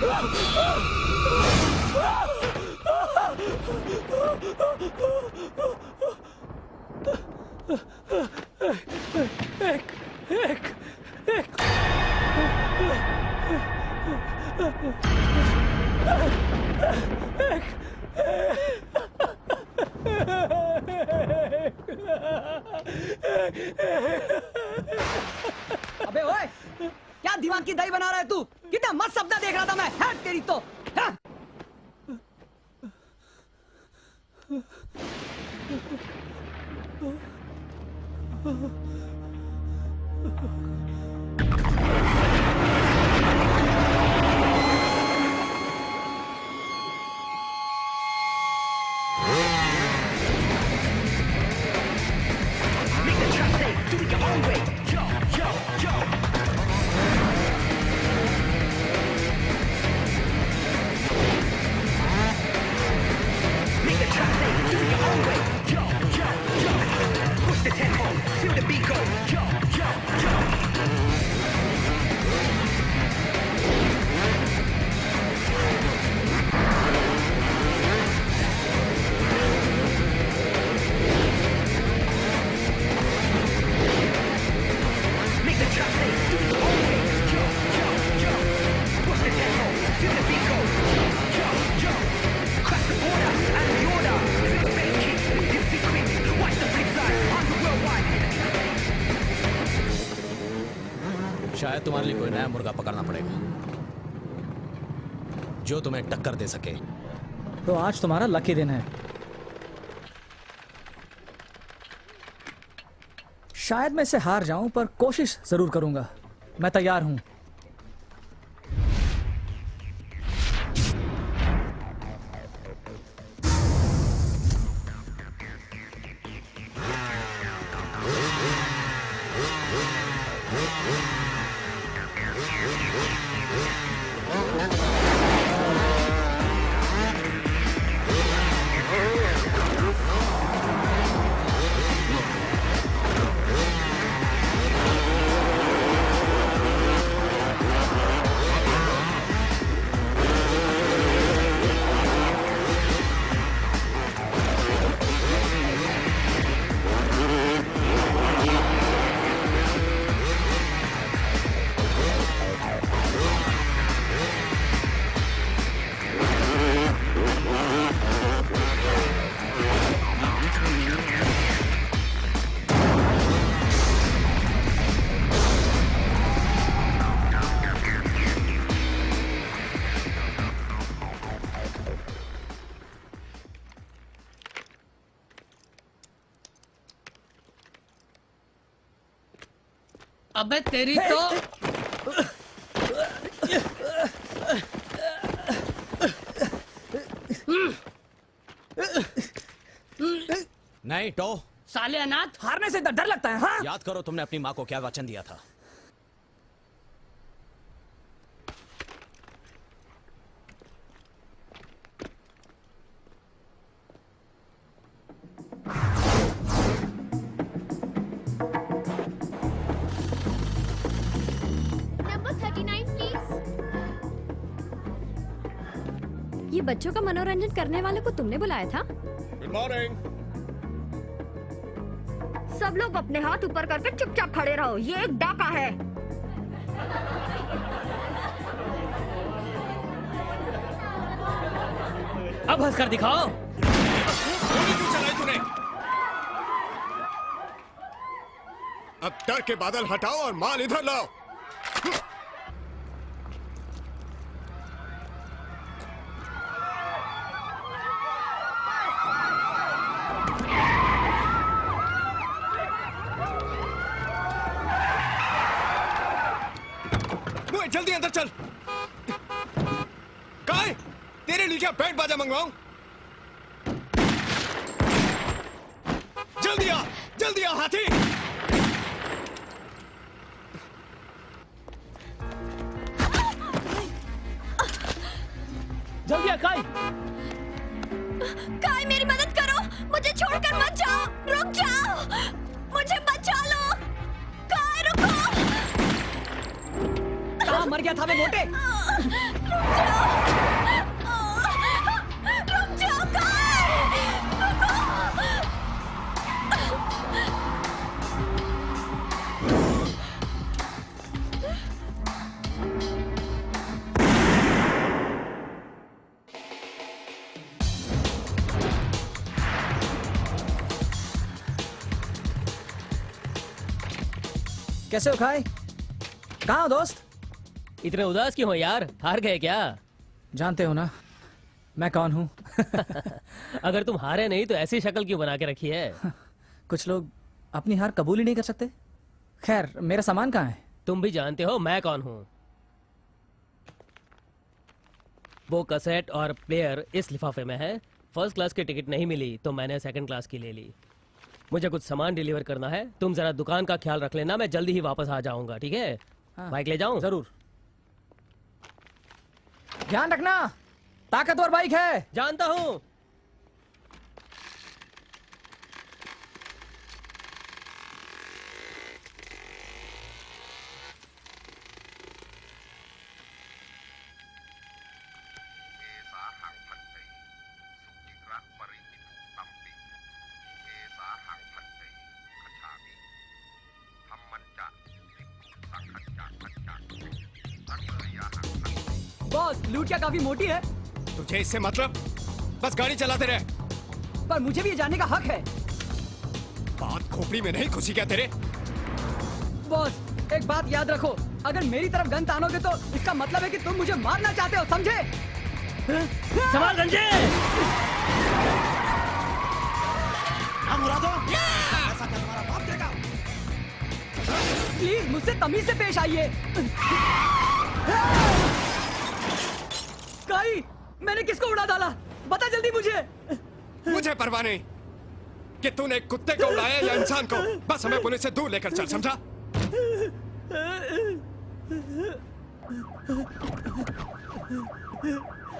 अबे ओए, क्या दिमाग की दही बना रहा है तू? कितना मस्त सपना देख रहा था मैं। है तेरी तो है? शायद तुम्हारे लिए कोई नया मुर्गा पकड़ना पड़ेगा जो तुम्हें टक्कर दे सके। तो आज तुम्हारा लकी दिन है। शायद मैं इसे हार जाऊं, पर कोशिश जरूर करूंगा। मैं तैयार हूं। अबे तेरी तो नहीं टो साले अनाथ। हारने से डर लगता है। हाँ? याद करो तुमने अपनी माँ को क्या वचन दिया था। ये बच्चों का मनोरंजन करने वाले को तुमने बुलाया था? Good morning. सब लोग अपने हाथ ऊपर करके चुपचाप खड़े रहो, ये एक डाका है। अब हंस कर दिखाओ। गोली क्यों चलाई तूने? अब डर के बादल हटाओ और माल इधर लाओ। जल्दी अंदर चल। काय तेरे लिए क्या बैंड बाजा मंगवाऊं? जल्दी आ हाथी। जल्दी आ काय। काय मेरी मदद करो, मुझे छोड़कर मत जाओ, रुक जाओ, मुझे बचा लो। काय रुको। कहाँ मर गया था बे मोटे? रुक जाओ। कैसे हो खाई? कहाँ हो दोस्त? इतने उदास क्यों हो यार? हार गए क्या? जानते हो ना मैं कौन हूँ? अगर तुम हारे नहीं तो ऐसी शक्ल क्यों बना के रखी है? कुछ लोग अपनी हार कबूल ही नहीं कर सकते। खैर, मेरा सामान कहाँ है? तुम भी जानते हो मैं कौन हूँ। वो कैसेट और प्लेयर इस लिफाफे में है। फर्स्ट क्लास की टिकट नहीं मिली तो मैंने सेकंड क्लास की ले ली। मुझे कुछ सामान डिलीवर करना है, तुम जरा दुकान का ख्याल रख लेना, मैं जल्दी ही वापस आ जाऊंगा, ठीक है? हाँ। बाइक ले जाऊं? जरूर। ध्यान रखना, ताकतवर बाइक है। जानता हूं। बॉस, लूटिया काफी मोटी है, तुझे इससे मतलब? बस गाड़ी चलाते रहे। पर मुझे भी ये जानने का हक है। बात खोपड़ी में नहीं घुसी क्या तेरे? बॉस, एक बात याद रखो, अगर मेरी तरफ गन तानोगे तो इसका मतलब है कि तुम मुझे मारना चाहते हो, समझे? संभाल गंजे। प्लीज मुझसे तमीज से पेश आइए। काई, मैंने किसको उड़ा डाला? बता जल्दी मुझे। मुझे परवाह नहीं कि तूने कुत्ते को उड़ाया या इंसान को। बस हमें पुलिस से दूर लेकर चल, समझा?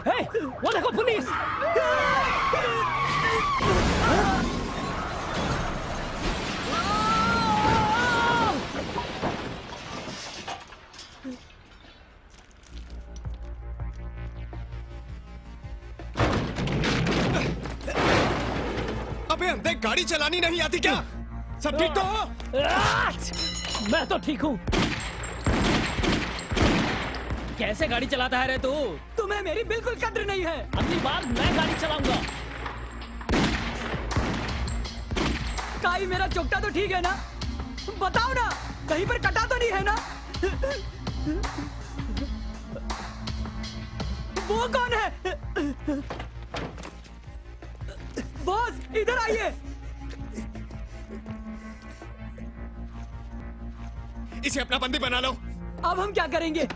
हे, वो देखो पुलिस। अबे अंधे, गाड़ी चलानी नहीं आती क्या? सब ठीक तो हो? मैं तो ठीक हूँ। कैसे गाड़ी चलाता है रे तू? तुम्हें मेरी बिल्कुल कद्र नहीं है। अगली बार मैं गाड़ी चलाऊंगा। काई, मेरा चोकटा तो ठीक है ना? बताओ ना, कहीं पर कटा तो नहीं है ना? वो कौन है? बॉस, इधर आइए। इसे अपना बंदी बना लो। अब हम क्या करेंगे?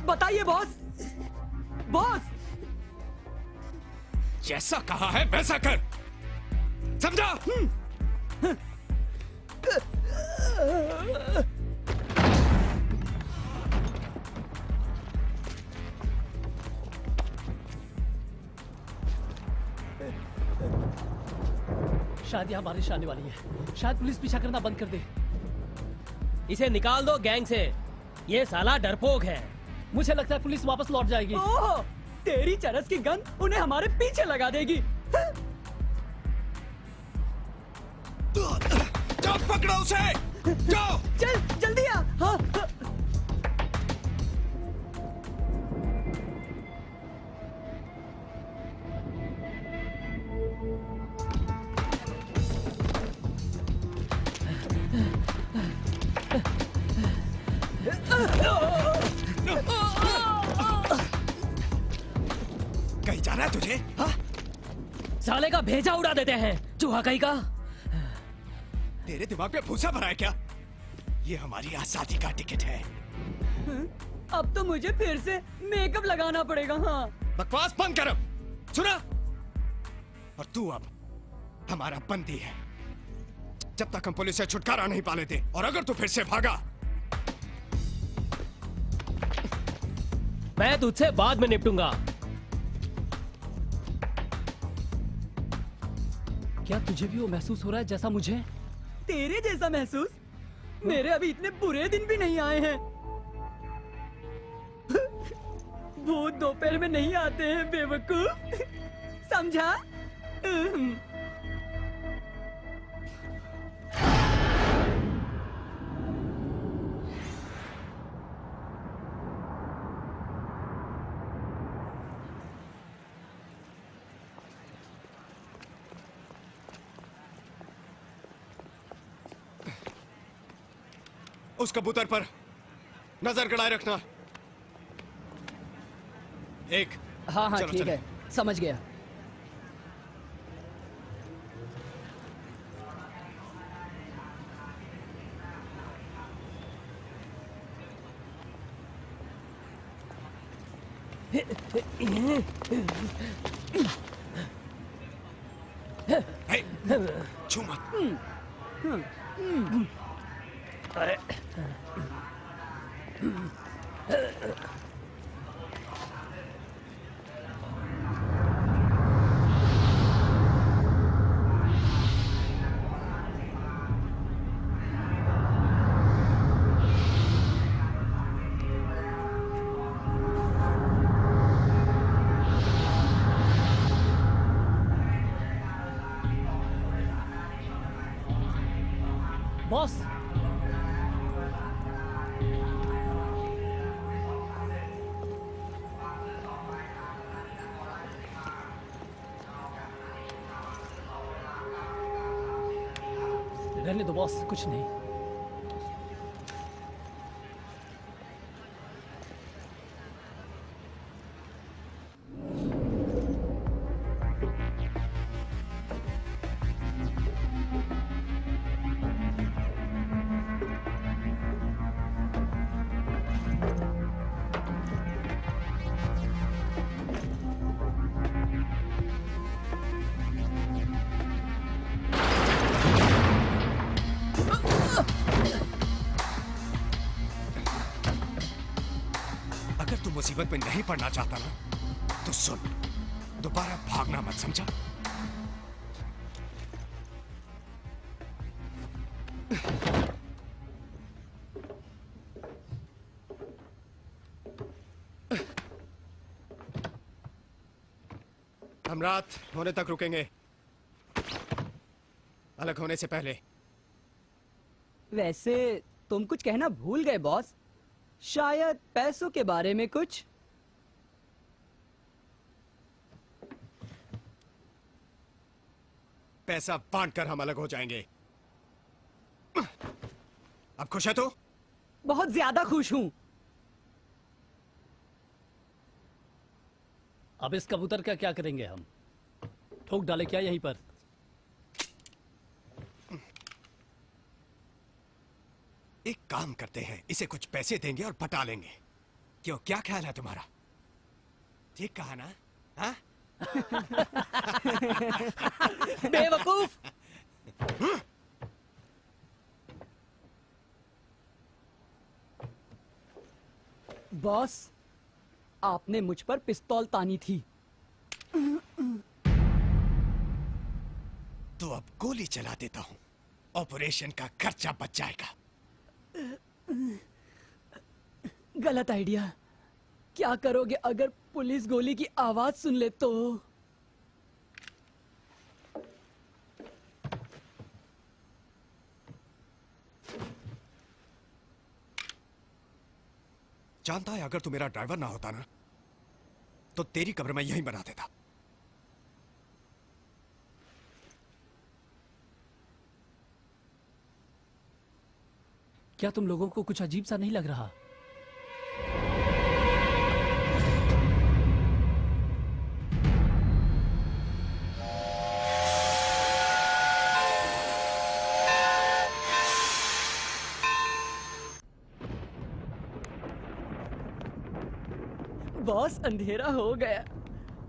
बताइए बॉस। बॉस, जैसा कहा है वैसा कर, समझा? शायद यहाँ बारिश आने वाली है, शायद पुलिस पीछा करना बंद कर दे। इसे निकाल दो गैंग से, ये साला डरपोक है। मुझे लगता है पुलिस वापस लौट जाएगी। ओह, तेरी चरस की गन उन्हें हमारे पीछे लगा देगी। जाओ, पकड़ो उसे, जाओ। चल जल्दी आ। हाँ, हाँ। कहीं जाना है तुझे? हाँ? साले का भेजा उड़ा देते हैं, चूहा कहीं का। तेरे दिमाग में भूसा भरा है क्या? ये हमारी आजादी का टिकट है। अब तो मुझे फिर से मेकअप लगाना पड़ेगा। हाँ, बकवास बंद कर, सुना? और तू अब हमारा बंदी है, जब तक हम पुलिस से छुटकारा नहीं पा लेते। और अगर तू फिर से भागा, मैं तुझसे बाद में निपटूंगा। क्या तुझे भी वो महसूस हो रहा है जैसा मुझे? तेरे जैसा महसूस? मेरे अभी इतने बुरे दिन भी नहीं आए हैं। भूत दोपहर में नहीं आते हैं बेवकूफ, समझा? उस कबूतर पर नजर गड़ाए रखना। एक। हाँ हाँ चलो, ठीक चलो। है, समझ गया। हे, छू मत। बॉस, रहने दो बॉस, कुछ नहीं। अगर तू मुसीबत में नहीं पड़ना चाहता ना, तो सुन, दोबारा भागना मत, समझा? हम रात होने तक रुकेंगे, अलग होने से पहले। वैसे तुम कुछ कहना भूल गए बॉस, शायद पैसों के बारे में कुछ। पैसा बांटकर हम अलग हो जाएंगे। अब खुश है तू? बहुत ज्यादा खुश हूं। अब इस कबूतर का क्या करेंगे हम? ठोक डाले क्या यहीं पर? एक काम करते हैं, इसे कुछ पैसे देंगे और पटा लेंगे। क्यों, क्या ख्याल है तुम्हारा? ठीक कहा ना? हाँ? बेवकूफ। बॉस, आपने मुझ पर पिस्तौल तानी थी। तो अब गोली चला देता हूं, ऑपरेशन का खर्चा बच जाएगा। गलत आइडिया। क्या करोगे अगर पुलिस गोली की आवाज सुन ले तो? जानता है, अगर तू मेरा ड्राइवर ना होता ना, तो तेरी कब्र मैं यहीं बना देता। क्या तुम लोगों को कुछ अजीब सा नहीं लग रहा? बॉस, अंधेरा हो गया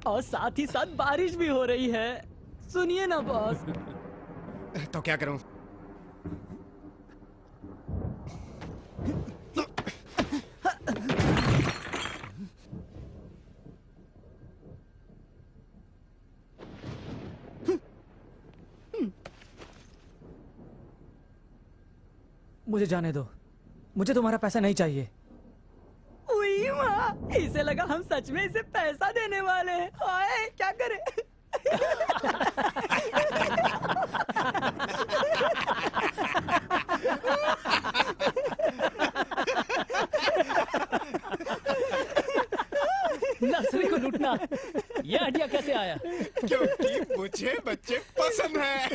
और साथ ही साथ बारिश भी हो रही है। सुनिए ना बॉस। तो क्या करूं? मुझे जाने दो, मुझे तुम्हारा पैसा नहीं चाहिए। उई माँ, इसे लगा हम सच में इसे पैसा देने वाले हैं। हाय, क्या करें? नर्सरी को लूटना ये आइडिया कैसे आया? क्योंकि मुझे बच्चे पसंद हैं।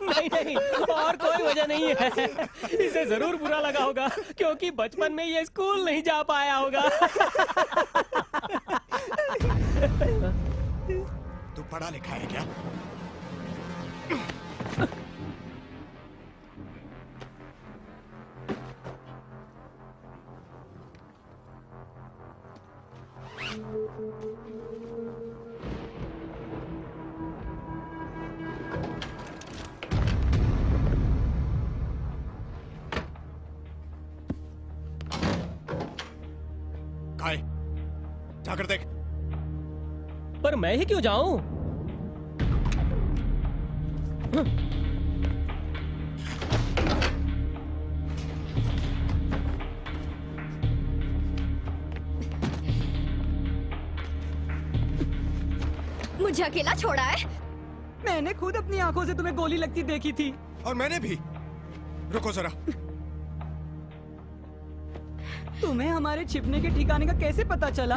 नहीं नहीं, और कोई वजह नहीं है। इसे जरूर बुरा लगा होगा क्योंकि बचपन में ये स्कूल नहीं जा पाया होगा। तू पढ़ा लिखा है क्या? काय जाकर देख। पर मैं ही क्यों जाऊं? मुझे अकेला छोड़ा है? मैंने खुद अपनी आंखों से तुम्हें गोली लगती देखी थी। और मैंने भी। रुको जरा। तुम्हें हमारे छिपने के ठिकाने का कैसे पता चला?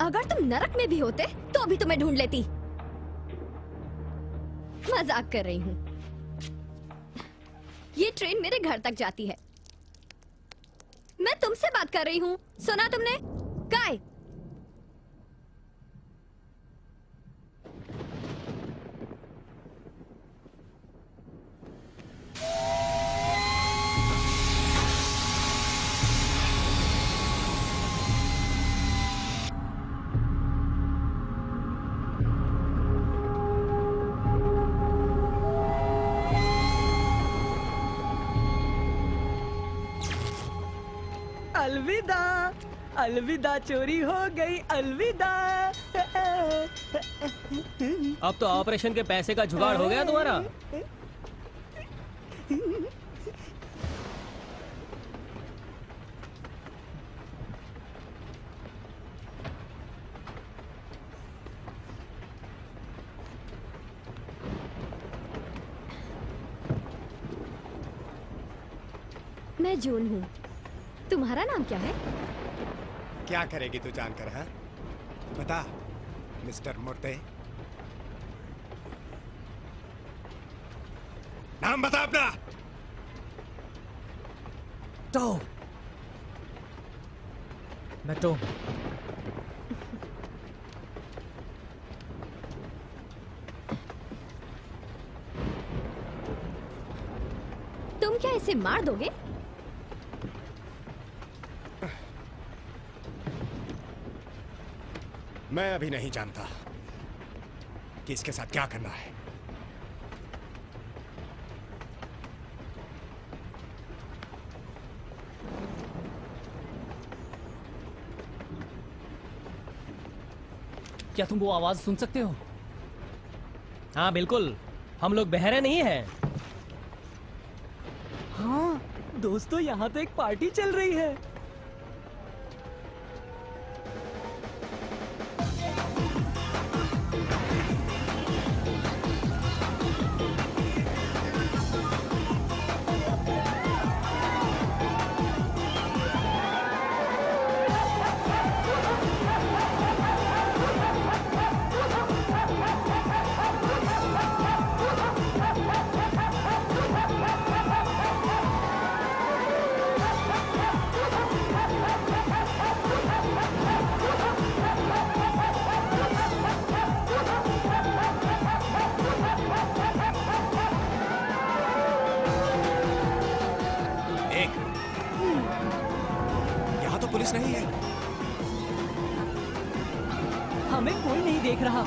अगर तुम नरक में भी होते तो अभी तुम्हें ढूंढ लेती। मजाक कर रही हूँ। ये ट्रेन मेरे घर तक जाती है। मैं तुमसे बात कर रही हूँ। सुना तुमने? काय? अलविदा, अलविदा, चोरी हो गई, अलविदा। अब तो ऑपरेशन के पैसे का जुगाड़ हो गया तुम्हारा। मैं जून हूँ। तुम्हारा नाम क्या है? क्या करेगी तू जानकर? हाँ बता मिस्टर मुर्दे, नाम बता अपना। तो मैं तो तुम क्या इसे मार दोगे? मैं अभी नहीं जानता कि इसके साथ क्या करना है। क्या तुम वो आवाज सुन सकते हो? हाँ बिल्कुल, हम लोग बहरे नहीं हैं। हाँ दोस्तों, यहाँ तो एक पार्टी चल रही है। यहाँ तो पुलिस नहीं है। हमें कोई नहीं देख रहा।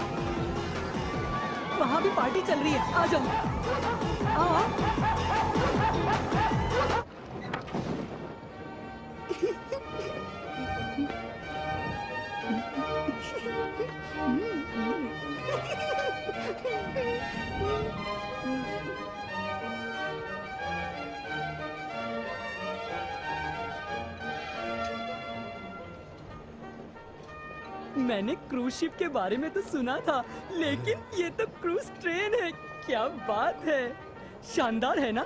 वहाँ भी पार्टी चल रही है। आ जाओ। मैंने क्रूज शिप के बारे में तो सुना था, लेकिन ये तो क्रूज ट्रेन है। क्या बात है, शानदार है ना?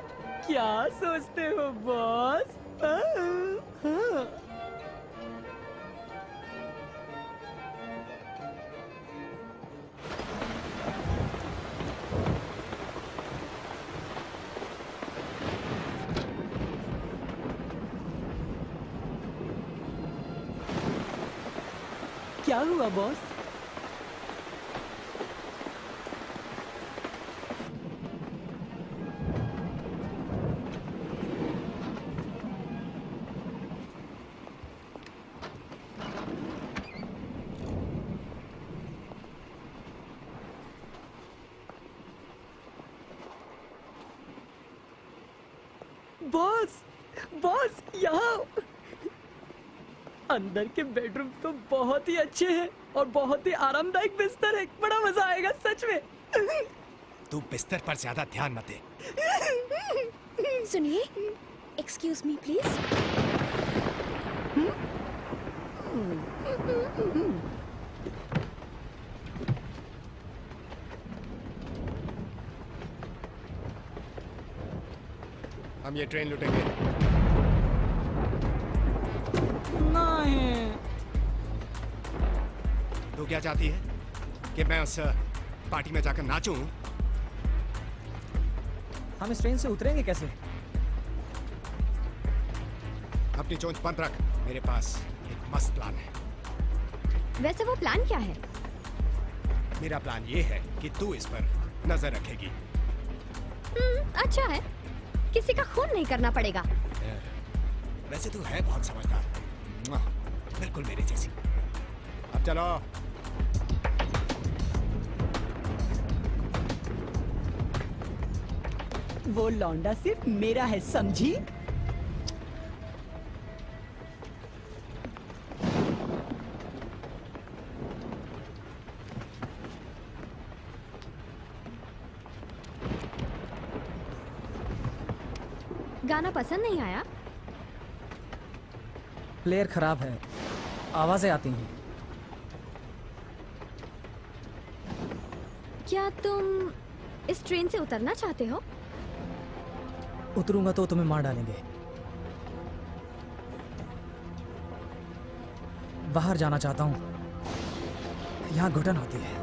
क्या सोचते हो बॉस? क्या हुआ बॉस? बॉस, बॉस यहाँ अंदर के बेडरूम तो बहुत ही अच्छे हैं और बहुत ही आरामदायक बिस्तर है। बड़ा मजा आएगा सच में। तू बिस्तर पर ज्यादा ध्यान मत दे। सुनिए, एक्सक्यूज मी प्लीज। हम ये ट्रेन लुटेंगे। नहीं। तू क्या चाहती है कि मैं उस पार्टी में जाकर नाचूं? हम इस ट्रेन से उतरेंगे कैसे? अपनी चोंच बंद रख, मेरे पास एक मस्त प्लान है। वैसे वो प्लान क्या है? मेरा प्लान ये है कि तू इस पर नजर रखेगी। अच्छा है, किसी का खून नहीं करना पड़ेगा। वैसे तू है बहुत समझदार, बिल्कुल मेरे जैसी। अब चलो। वो लौंडा सिर्फ मेरा है, समझी? गाना पसंद नहीं आया? प्लेयर खराब है, आवाजें आती हैं। क्या तुम इस ट्रेन से उतरना चाहते हो? उतरूंगा तो तुम्हें मार डालेंगे। बाहर जाना चाहता हूं, यहां घुटन होती है।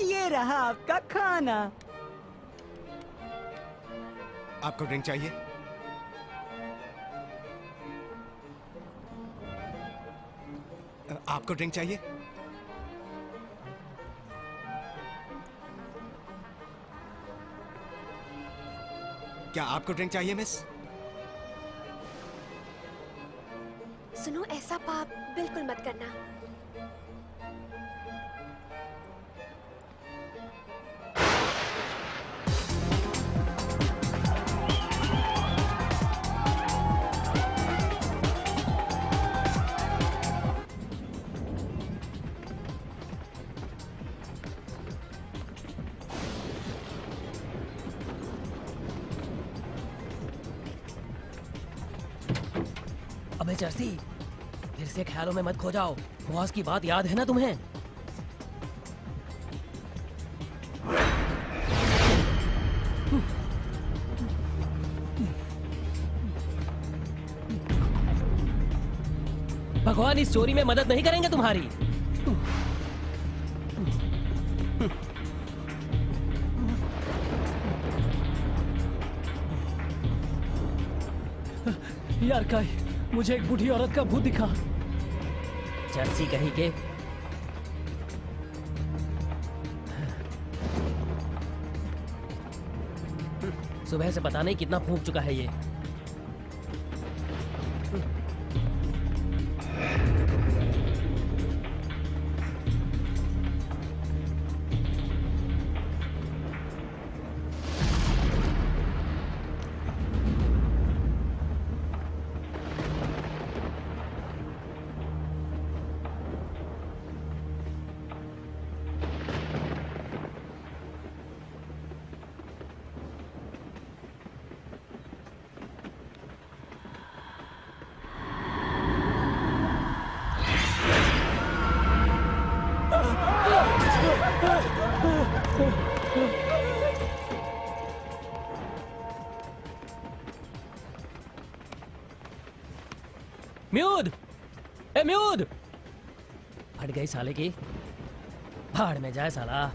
ये रहा आपका खाना। आपको ड्रिंक चाहिए? आपको ड्रिंक चाहिए? क्या आपको ड्रिंक चाहिए मिस? सुनो, ऐसा पाप बिल्कुल मत करना। अबे चर्सी, फिर से ख्यालों में मत खो जाओ। बॉस की बात याद है ना तुम्हें? भगवान इस चोरी में मदद नहीं करेंगे तुम्हारी। यार काई, मुझे एक बूढ़ी औरत का भूत दिखा। चर्सी कहीं के। सुबह से पता नहीं कितना फूंक चुका है ये। म्यूद, ए म्यूद, फट गई साले की, भाड़ में जाए साला।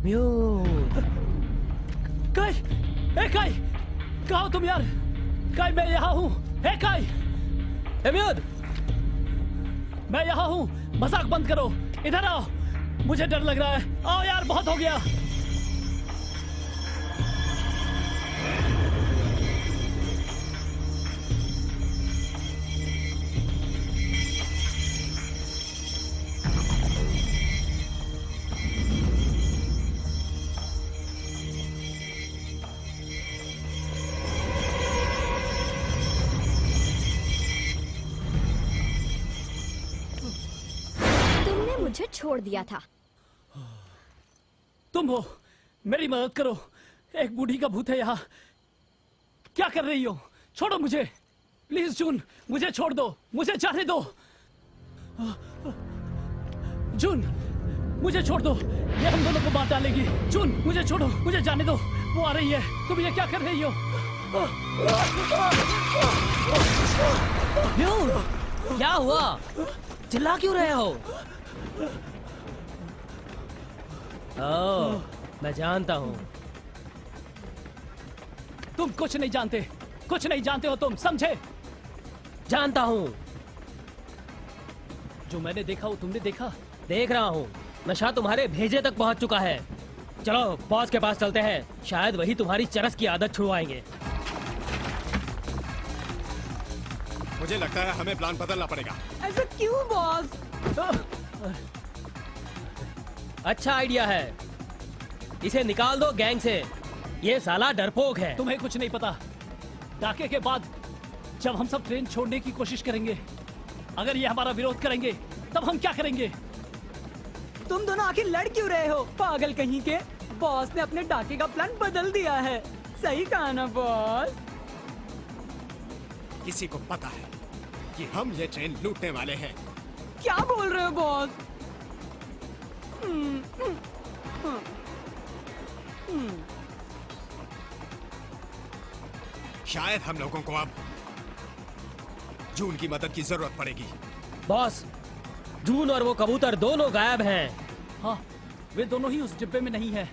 म्यूद, काई, ए काई, कहाँ हो तुम यार? काई, मैं यहाँ हूँ। ए काई, ए म्यूद, मैं यहाँ हूँ। मजाक बंद करो, इधर आओ। मुझे डर लग रहा है। आओ यार, बहुत हो गया। तुमने मुझे छोड़ दिया था। तुम हो, मेरी मदद करो। एक बूढ़ी का भूत है यहाँ। क्या कर रही हो? छोड़ो मुझे, प्लीज जून, मुझे छोड़ दो, मुझे जाने दो। जून, मुझे छोड़ दो, ये हम दोनों को मार डालेगी। जून, मुझे छोड़ो, मुझे जाने दो। वो आ रही है। तुम ये क्या कर रही हो? म्यूद, क्या हुआ? चिल्ला क्यों रहे हो? ओह, मैं जानता हूँ। तुम कुछ नहीं जानते, कुछ नहीं जानते हो तुम, समझे? जानता हूँ। जो मैंने देखा वो तुमने देखा। देख रहा हूँ, नशा तुम्हारे भेजे तक पहुँच चुका है। चलो बॉस के पास चलते हैं, शायद वही तुम्हारी चरस की आदत छुड़वाएंगे। मुझे लगता है हमें प्लान बदलना पड़ेगा। ऐसा क्यों बॉस? अच्छा आइडिया है, इसे निकाल दो गैंग से। ये साला डरपोक है। तुम्हें कुछ नहीं पता। डाके के बाद जब हम सब ट्रेन छोड़ने की कोशिश करेंगे, अगर ये हमारा विरोध करेंगे, तब हम क्या करेंगे? तुम दोनों आखिर लड़ क्यों रहे हो? पागल कहीं के। बॉस ने अपने डाके का प्लान बदल दिया है। सही कहा ना बॉस? किसी को पता है कि हम ये ट्रेन लूटने वाले हैं। क्या बोल रहे हो बॉस? शायद हम लोगों को अब जून की मदद की जरूरत पड़ेगी। बॉस, जून और वो कबूतर दोनों गायब हैं। हाँ, वे दोनों ही उस डिब्बे में नहीं है।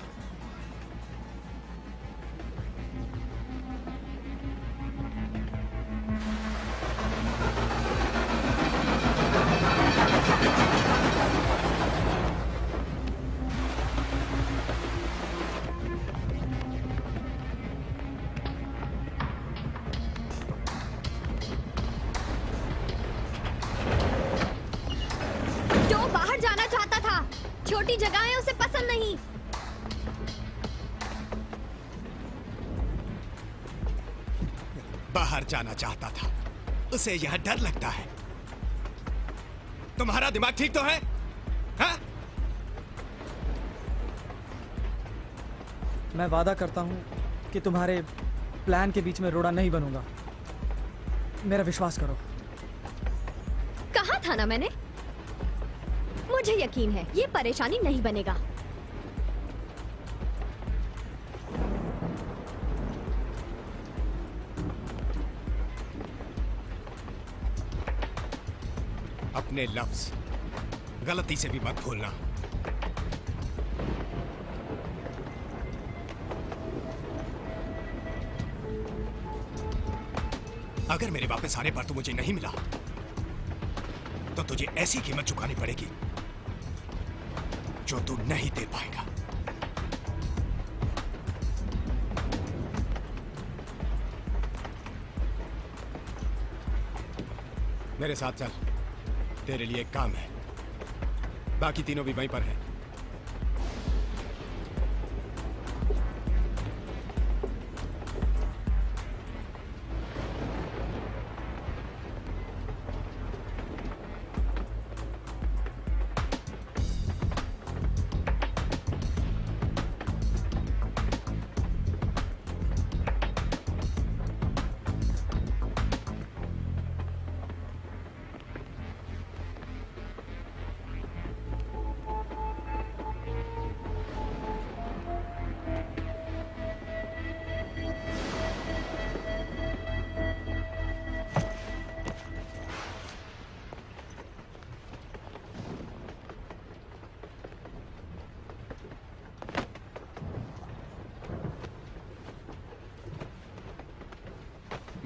जो बाहर जाना चाहता था, छोटी जगहें उसे पसंद नहीं। बाहर जाना चाहता था, उसे यह डर लगता है। तुम्हारा दिमाग ठीक तो है? हाँ? मैं वादा करता हूँ कि तुम्हारे प्लान के बीच में रोड़ा नहीं बनूंगा। मेरा विश्वास करो। कहा था ना मैंने, मुझे यकीन है ये परेशानी नहीं बनेगा। अपने लफ्ज गलती से भी मत भूलना। अगर मेरे वापस आने पर तू मुझे नहीं मिला तो तुझे ऐसी कीमत चुकानी पड़ेगी जो तू नहीं दे पाएगा। मेरे साथ चल, तेरे लिए एक काम है। बाकी तीनों भी वहीं पर हैं।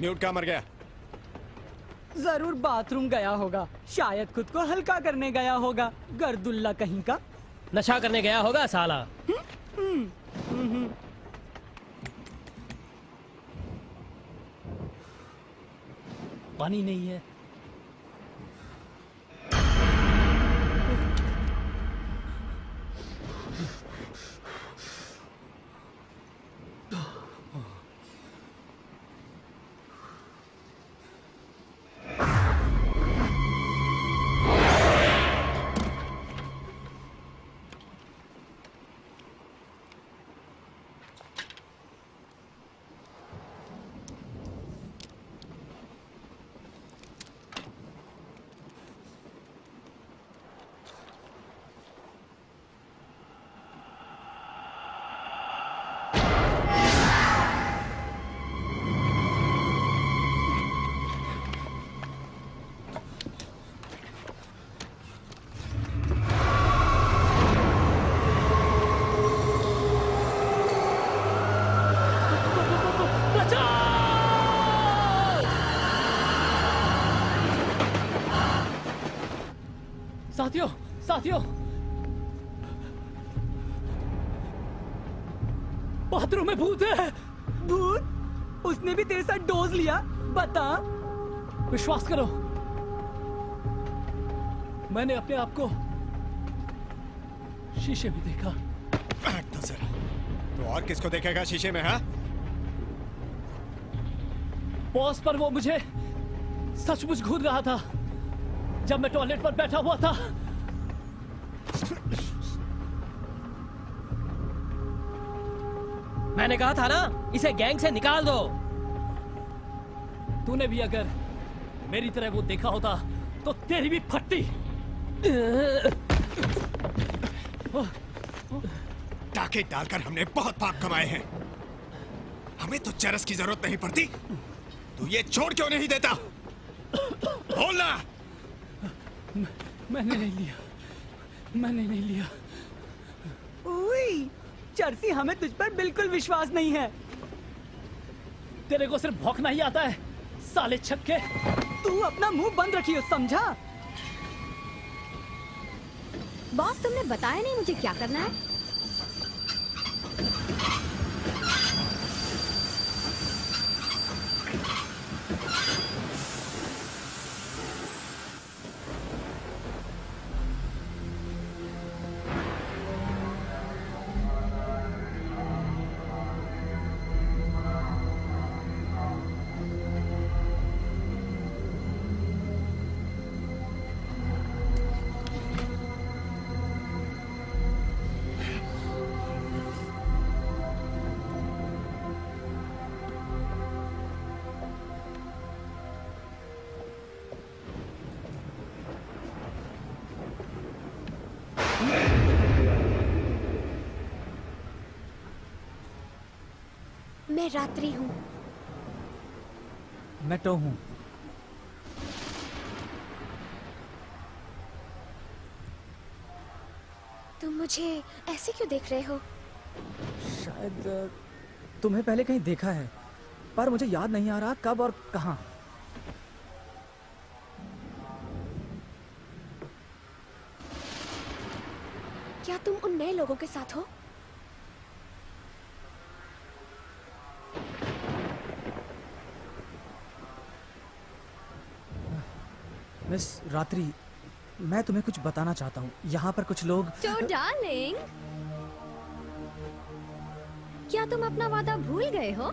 न्यूट कहाँ मर गया? जरूर बाथरूम गया होगा, शायद खुद को हल्का करने गया होगा, गर्दुल्ला कहीं का। नशा करने गया होगा साला। पानी नहीं है। साथियों, साथियों, बाथरूम में भूत है। भूत? उसने भी तेरे साथ डोज लिया? बता। विश्वास करो, मैंने अपने आप को शीशे में देखा। बैठ तो जरा। तो और किसको देखेगा शीशे में? हाँ, बॉस पर वो मुझे सचमुच घूर रहा था जब मैं टॉयलेट पर बैठा हुआ था। मैंने कहा था ना, इसे गैंग से निकाल दो। तूने भी अगर मेरी तरह वो देखा होता तो तेरी भी फटती। टाके डालकर हमने बहुत पाप कमाए हैं, हमें तो चरस की जरूरत नहीं पड़ती। तू ये छोड़ क्यों नहीं देता? बोलना। मैंने नहीं लिया, मैंने नहीं लिया। उई, चर्सी, हमें तुझ पर बिल्कुल विश्वास नहीं है। तेरे को सिर्फ भौंकना ही आता है, साले छक्के। तू अपना मुंह बंद रखियो, समझा? बॉस, तुमने बताया नहीं मुझे क्या करना है। मैं रात्रि हूँ। मैं तो हूँ। तुम मुझे ऐसे क्यों देख रहे हो? शायद तुम्हें पहले कहीं देखा है, पर मुझे याद नहीं आ रहा कब और कहाँ। क्या तुम उन नए लोगों के साथ हो? मिस रात्रि, मैं तुम्हें कुछ बताना चाहता हूँ। यहाँ पर कुछ लोग। तो डार्लिंग, क्या तुम अपना वादा भूल गए हो?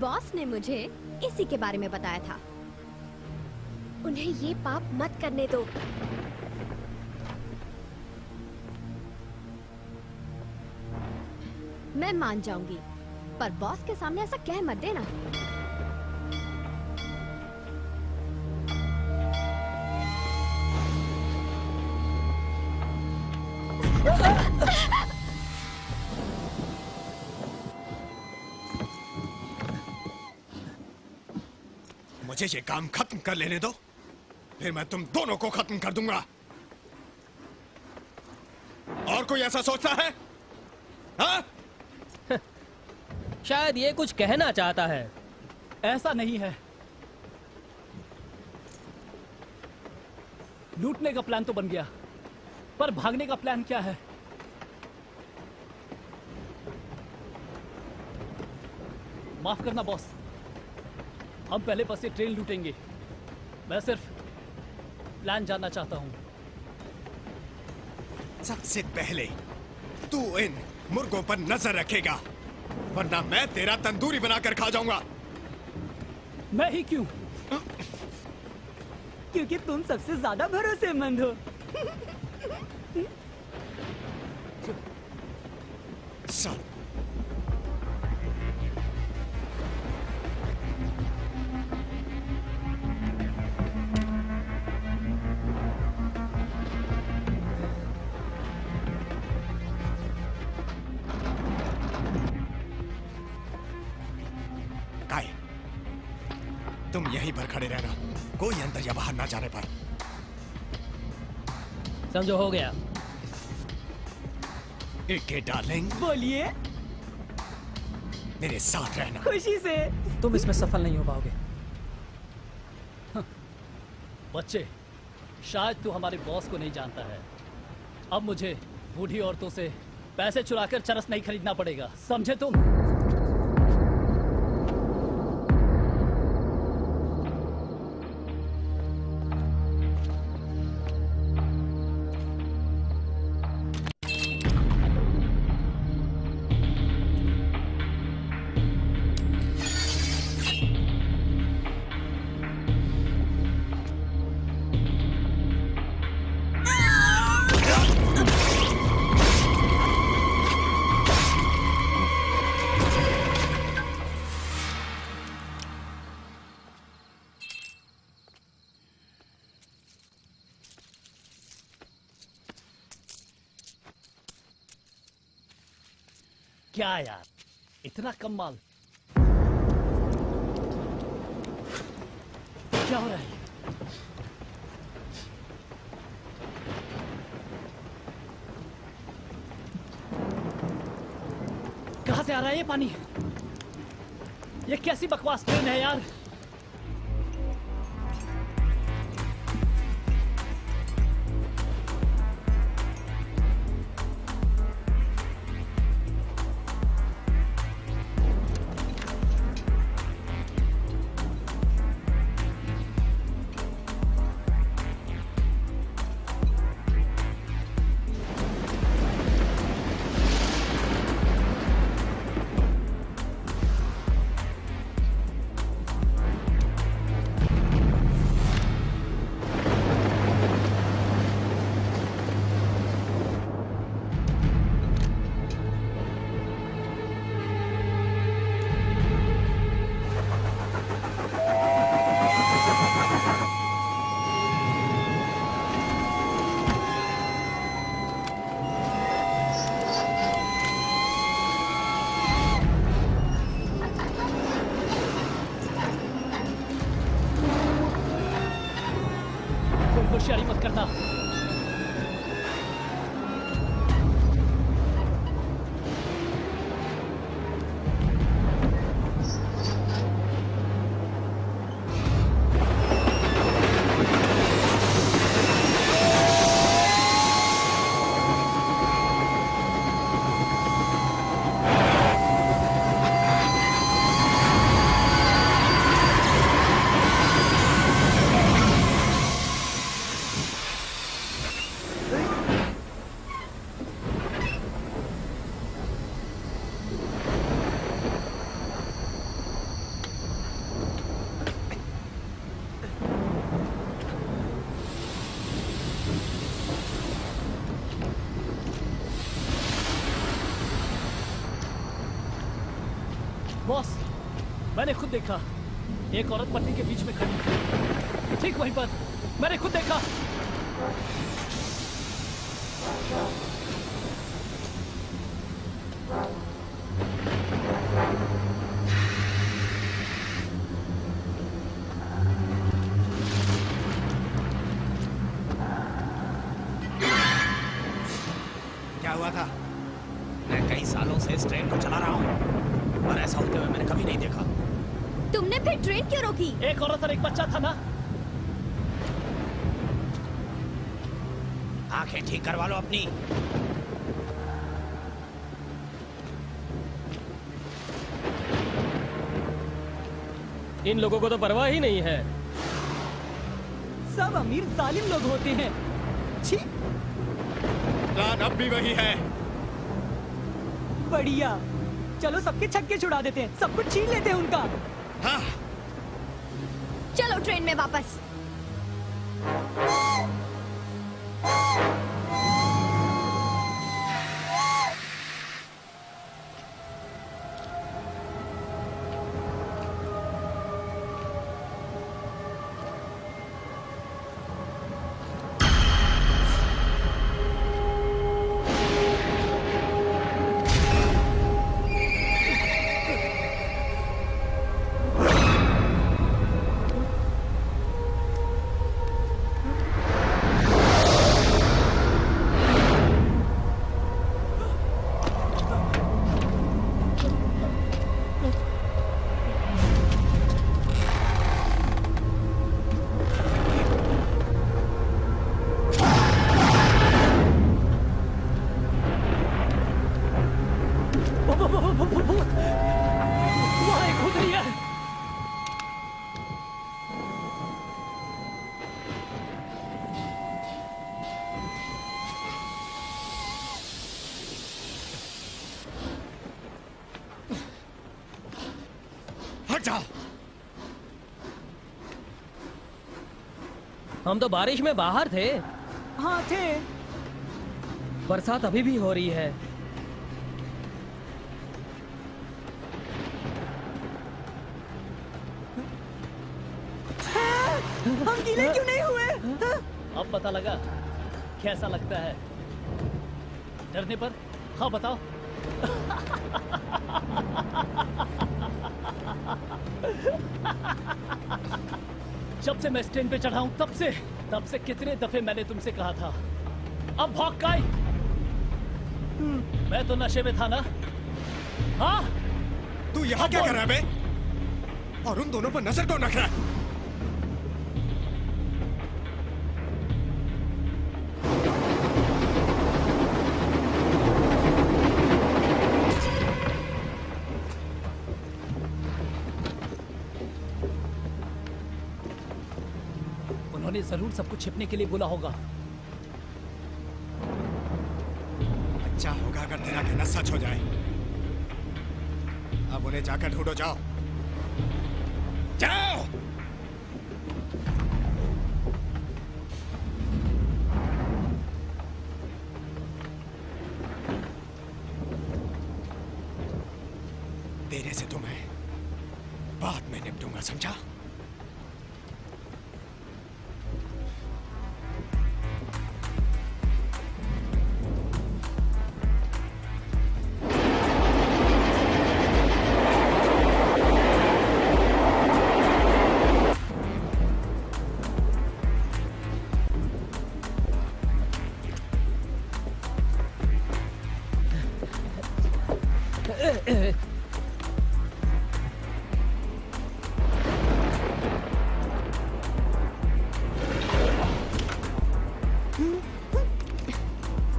बॉस ने मुझे इसी के बारे में बताया था। उन्हें ये पाप मत करने दो। मैं मान जाऊंगी, पर बॉस के सामने ऐसा कह मत देना। मुझे ये काम खत्म कर लेने दो, फिर मैं तुम दोनों को खत्म कर दूंगा। और कोई ऐसा सोचता है? हाँ? शायद ये कुछ कहना चाहता है। ऐसा नहीं है। लूटने का प्लान तो बन गया, पर भागने का प्लान क्या है? माफ करना बॉस, हम पहले बस ये ट्रेन लूटेंगे। मैं सिर्फ प्लान जानना चाहता हूं। सबसे पहले तू इन मुर्गों पर नजर रखेगा, वरना मैं तेरा तंदूरी बनाकर खा जाऊंगा। मैं ही क्यों? क्योंकि तुम सबसे ज्यादा भरोसेमंद हो। सब काय, तुम यहीं पर खड़े रहना, कोई अंदर या बाहर ना जाने पर। समझो हो गया। एके डार्लिंग, बोलिए। मेरे साथ रहना। खुशी से। तुम इसमें सफल नहीं हो पाओगे। बच्चे, शायद तू हमारे बॉस को नहीं जानता है। अब मुझे बूढ़ी औरतों से पैसे चुराकर चरस नहीं खरीदना पड़ेगा, समझे तुम? क्या यार, इतना कम माल? क्या हो रहा है? कहां से आ रहा है ये पानी? ये कैसी बकवास ट्रेन है यार? होशियारी मत करना। बॉस, मैंने खुद देखा एक औरत पट्टी के बीच में खड़ी थी, ठीक वहीं पर। मैंने खुद देखा। क्या हुआ था? मैं कई सालों से इस ट्रेन को चला रहा हूँ और ऐसा होते हुए मैंने कभी नहीं देखा। तुमने फिर ट्रेन क्यों रोकी? एक औरत और एक बच्चा था ना। आंखें ठीक करवा लो अपनी। इन लोगों को तो परवाह ही नहीं है। सब अमीर जालिम लोग होते हैं। छी, प्लान अब भी वही है। बढ़िया। चलो सबके छक्के छुड़ा देते हैं, सब कुछ छीन लेते हैं उनका। हाँ, चलो ट्रेन में वापस। वहाँ एक खुद है। हट जाओ। हम तो बारिश में बाहर थे। हाँ थे। बरसात अभी भी हो रही है। हम गीले क्यों नहीं हुए? हाँ? अब पता लगा कैसा लगता है डरने पर। हाँ बताओ। जब से मैं इस ट्रेन पे चढ़ा हूं तब से कितने दफे मैंने तुमसे कहा था अब भौंक का आई। मैं तो नशे में था ना। हाँ तू यहाँ क्या कर रहा है बे? और उन दोनों पर नजर कौन रख रहा है? उन्होंने जरूर सब कुछ छिपने के लिए बोला होगा। अच्छा होगा अगर तेरा कहना सच हो जाए। अब उन्हें जाकर ढूंढो, जाओ जाओ। तेरे से तो मैं बाद में निपटूंगा, समझा?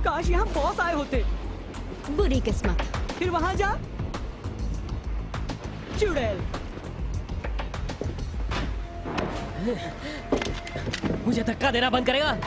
काश यहाँ बॉस आए होते। बुरी किस्मत। फिर वहां जा। चुड़ैल। मुझे धक्का देना बंद करेगा?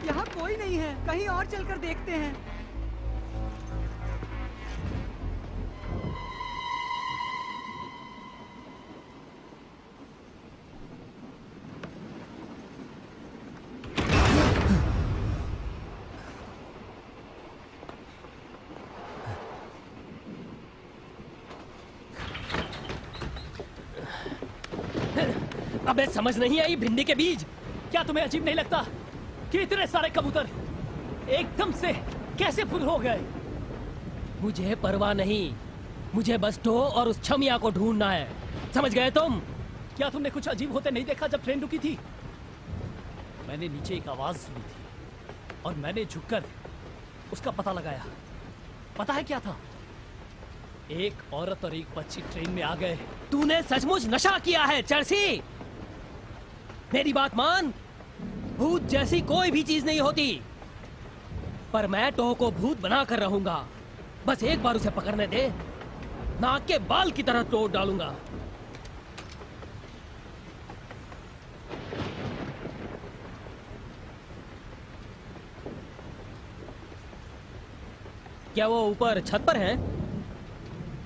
यहाँ कोई नहीं है, कहीं और चलकर देखते हैं। अबे समझ नहीं आई भिंडी के बीज। क्या तुम्हें अजीब नहीं लगता कि इतने सारे कबूतर एकदम से कैसे फुल हो गए? मुझे परवाह नहीं, मुझे बस टो और उस छमिया को ढूंढना है, समझ गए तुम? क्या तुमने कुछ अजीब होते नहीं देखा जब ट्रेन रुकी थी? मैंने नीचे एक आवाज सुनी थी और मैंने झुककर उसका पता लगाया। पता है क्या था? एक औरत और एक बच्ची ट्रेन में आ गए। तूने सचमुच नशा किया है चर्सी। मेरी बात मान, भूत जैसी कोई भी चीज नहीं होती, पर मैं टो को भूत बना कर रहूंगा। बस एक बार उसे पकड़ने दे, नाक के बाल की तरह तोड़ डालूंगा। क्या वो ऊपर छत पर हैं?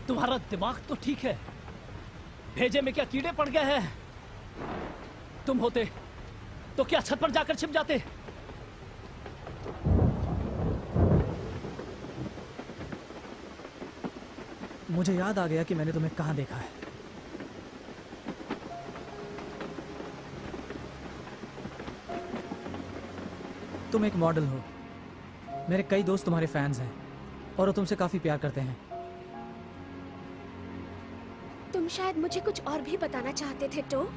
तुम्हारा दिमाग तो ठीक है, भेजे में क्या कीड़े पड़ गए हैं? तुम होते तो क्या छत पर जाकर छिप जाते? मुझे याद आ गया कि मैंने तुम्हें कहाँ देखा है। तुम एक मॉडल हो। मेरे कई दोस्त तुम्हारे फैंस हैं और वो तुमसे काफी प्यार करते हैं। तुम शायद मुझे कुछ और भी बताना चाहते थे टो।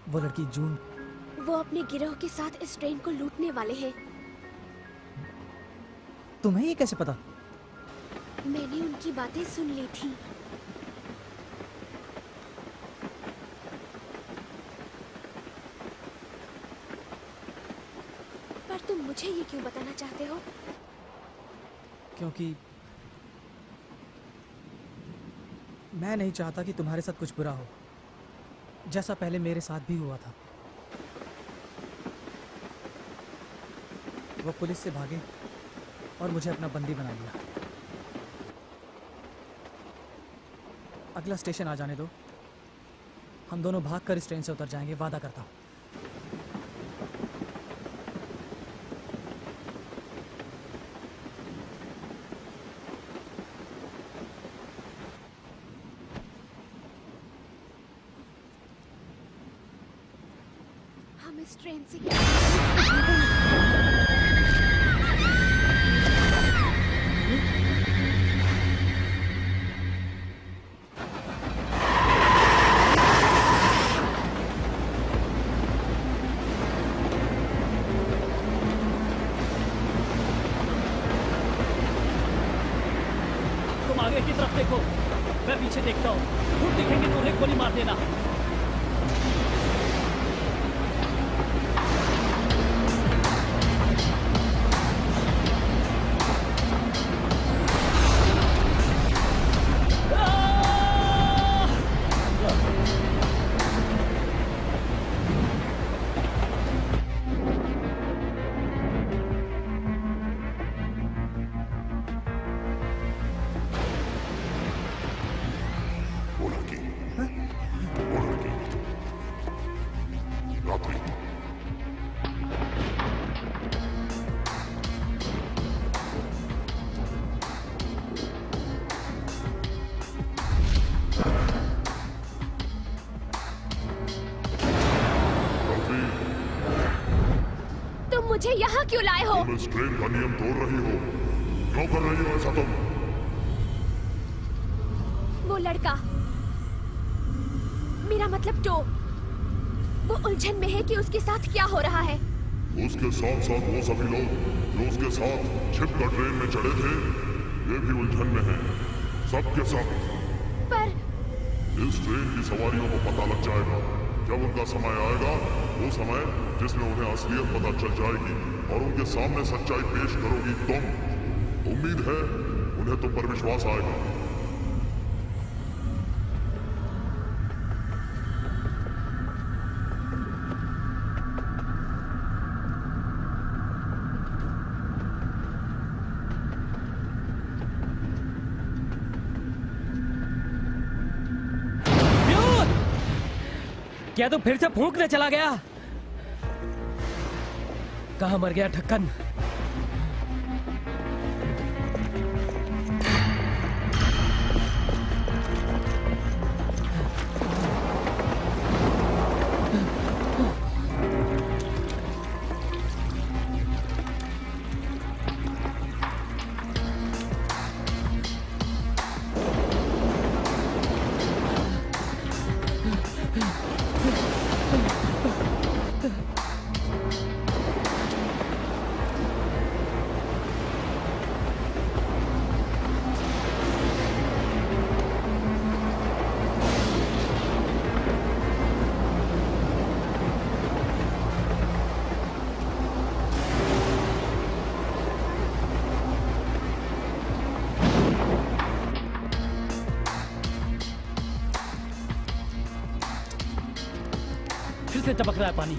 वो लड़की जून, वो अपने गिरोह के साथ इस ट्रेन को लूटने वाले हैं। तुम्हें ये कैसे पता? मैंने उनकी बातें सुन ली थी। पर तुम मुझे ये क्यों बताना चाहते हो? क्योंकि मैं नहीं चाहता कि तुम्हारे साथ कुछ बुरा हो, जैसा पहले मेरे साथ भी हुआ था। वो पुलिस से भागे और मुझे अपना बंदी बना लिया। अगला स्टेशन आ जाने दो, हम दोनों भागकर इस ट्रेन से उतर जाएंगे, वादा करता हूँ। हम इस ट्रेन से तुम आगे की तरफ देखो, मैं पीछे देखता हूँ। भूत दिखेंगे तो उन्हें गोली मार देना। वो लड़की रात्रि तुम मुझे यहाँ क्यों लाए हो? तुम इस ट्रेन का नियम तोड़ रही हो। क्यों कर रही हो ऐसा तुम? वो लड़का, मेरा मतलब टो, वो उलझन में है कि उसके साथ क्या हो रहा है। उसके साथ साथ वो सभी लोग जो उसके साथ छिपकर ट्रेन में चढ़े थे, ये भी उलझन में हैं। सबके सब। पर इस ट्रेन की सवारियों को पता लग जाएगा। जब उनका समय आएगा, वो समय जिसमें उन्हें असलियत पता चल जाएगी और उनके सामने सच्चाई पेश करोगी तुम। उम्मीद है उन्हें तुम पर विश्वास आएगा। क्या तू फिर से फूंकने चला गया? कहाँ मर गया ढक्कन? से टपक रहा है पानी।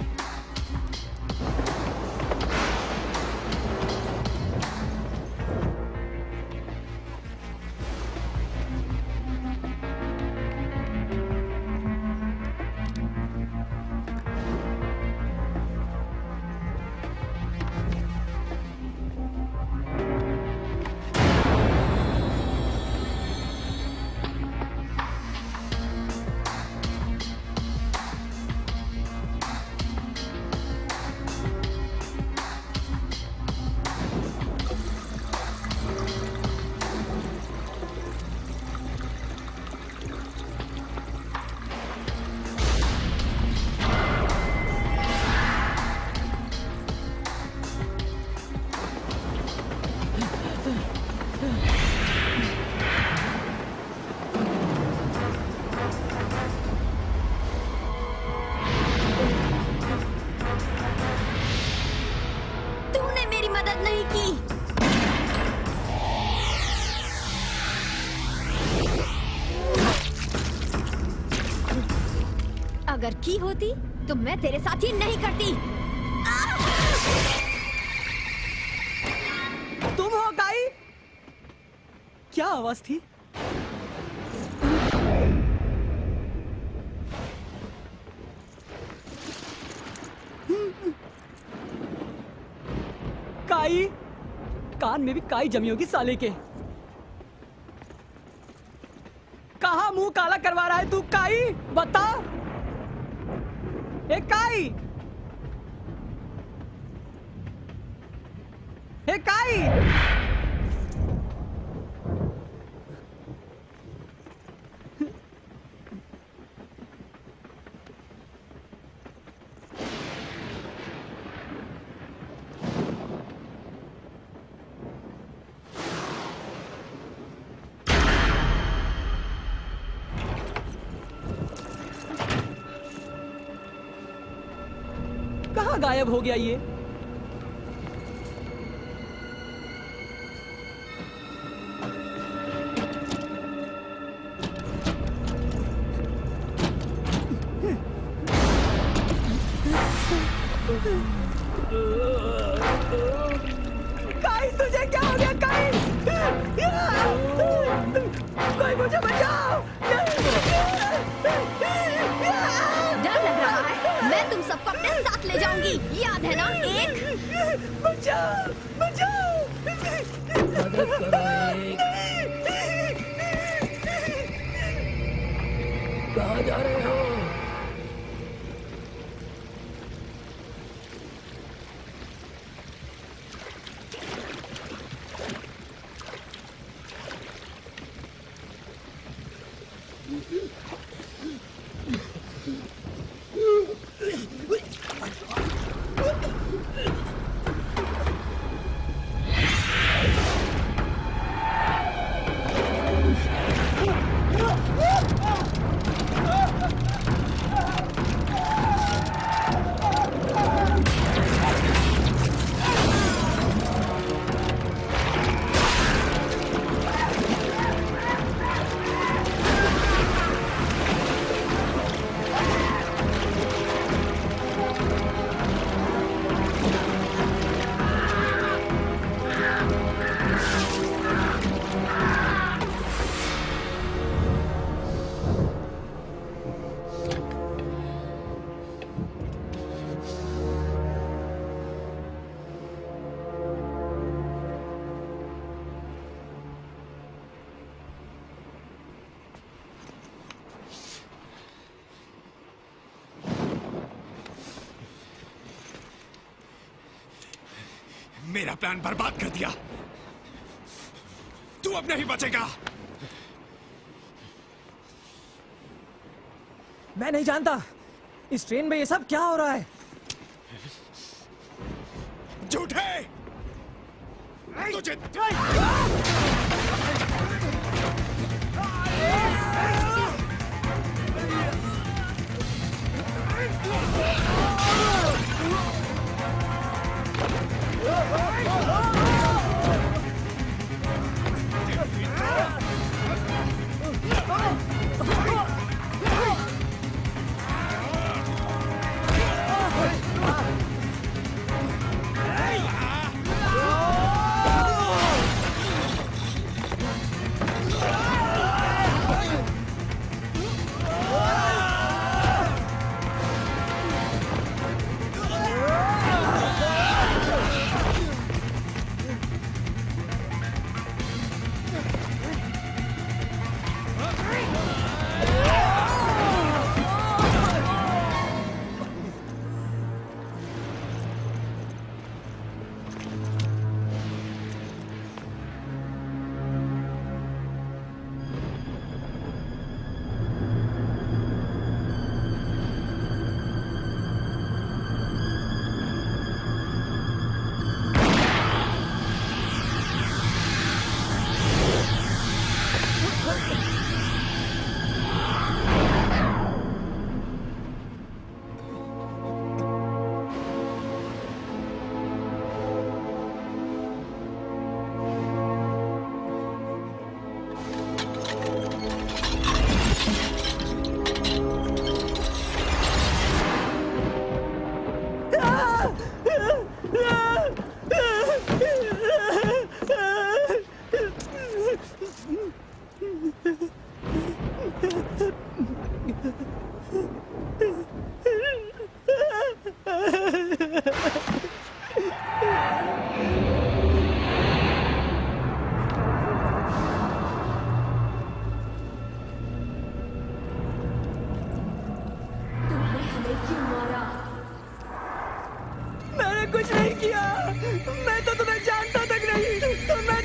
तूने मेरी मदद नहीं की। अगर की होती तो मैं तेरे साथ ही नहीं करती। तुम हो काई? क्या आवाज थी? काई? कान में भी काई जमी होगी साले के। कहाँ मुंह काला करवा रहा है तू काई? बता। ए काई? ए काई? कहाँ गायब हो गया ये? काई तुझे क्या हो गया काई? कोई मुझे बचाओ! डर लग रहा है? मैं तुम सबको अपने साथ ले जाऊंगी, याद है ना? एक बचाओ! बचाओ! मदद करो एक। कहाँ जा रहे हो? मेरा प्लान बर्बाद कर दिया। तू अब नहीं बचेगा। मैं नहीं जानता इस ट्रेन में ये सब क्या हो रहा है। झूठे! तुझे तुमने हमें क्यों मारा? मैंने कुछ नहीं किया। मैं तो तुम्हें जानता तक नहीं। तो मैं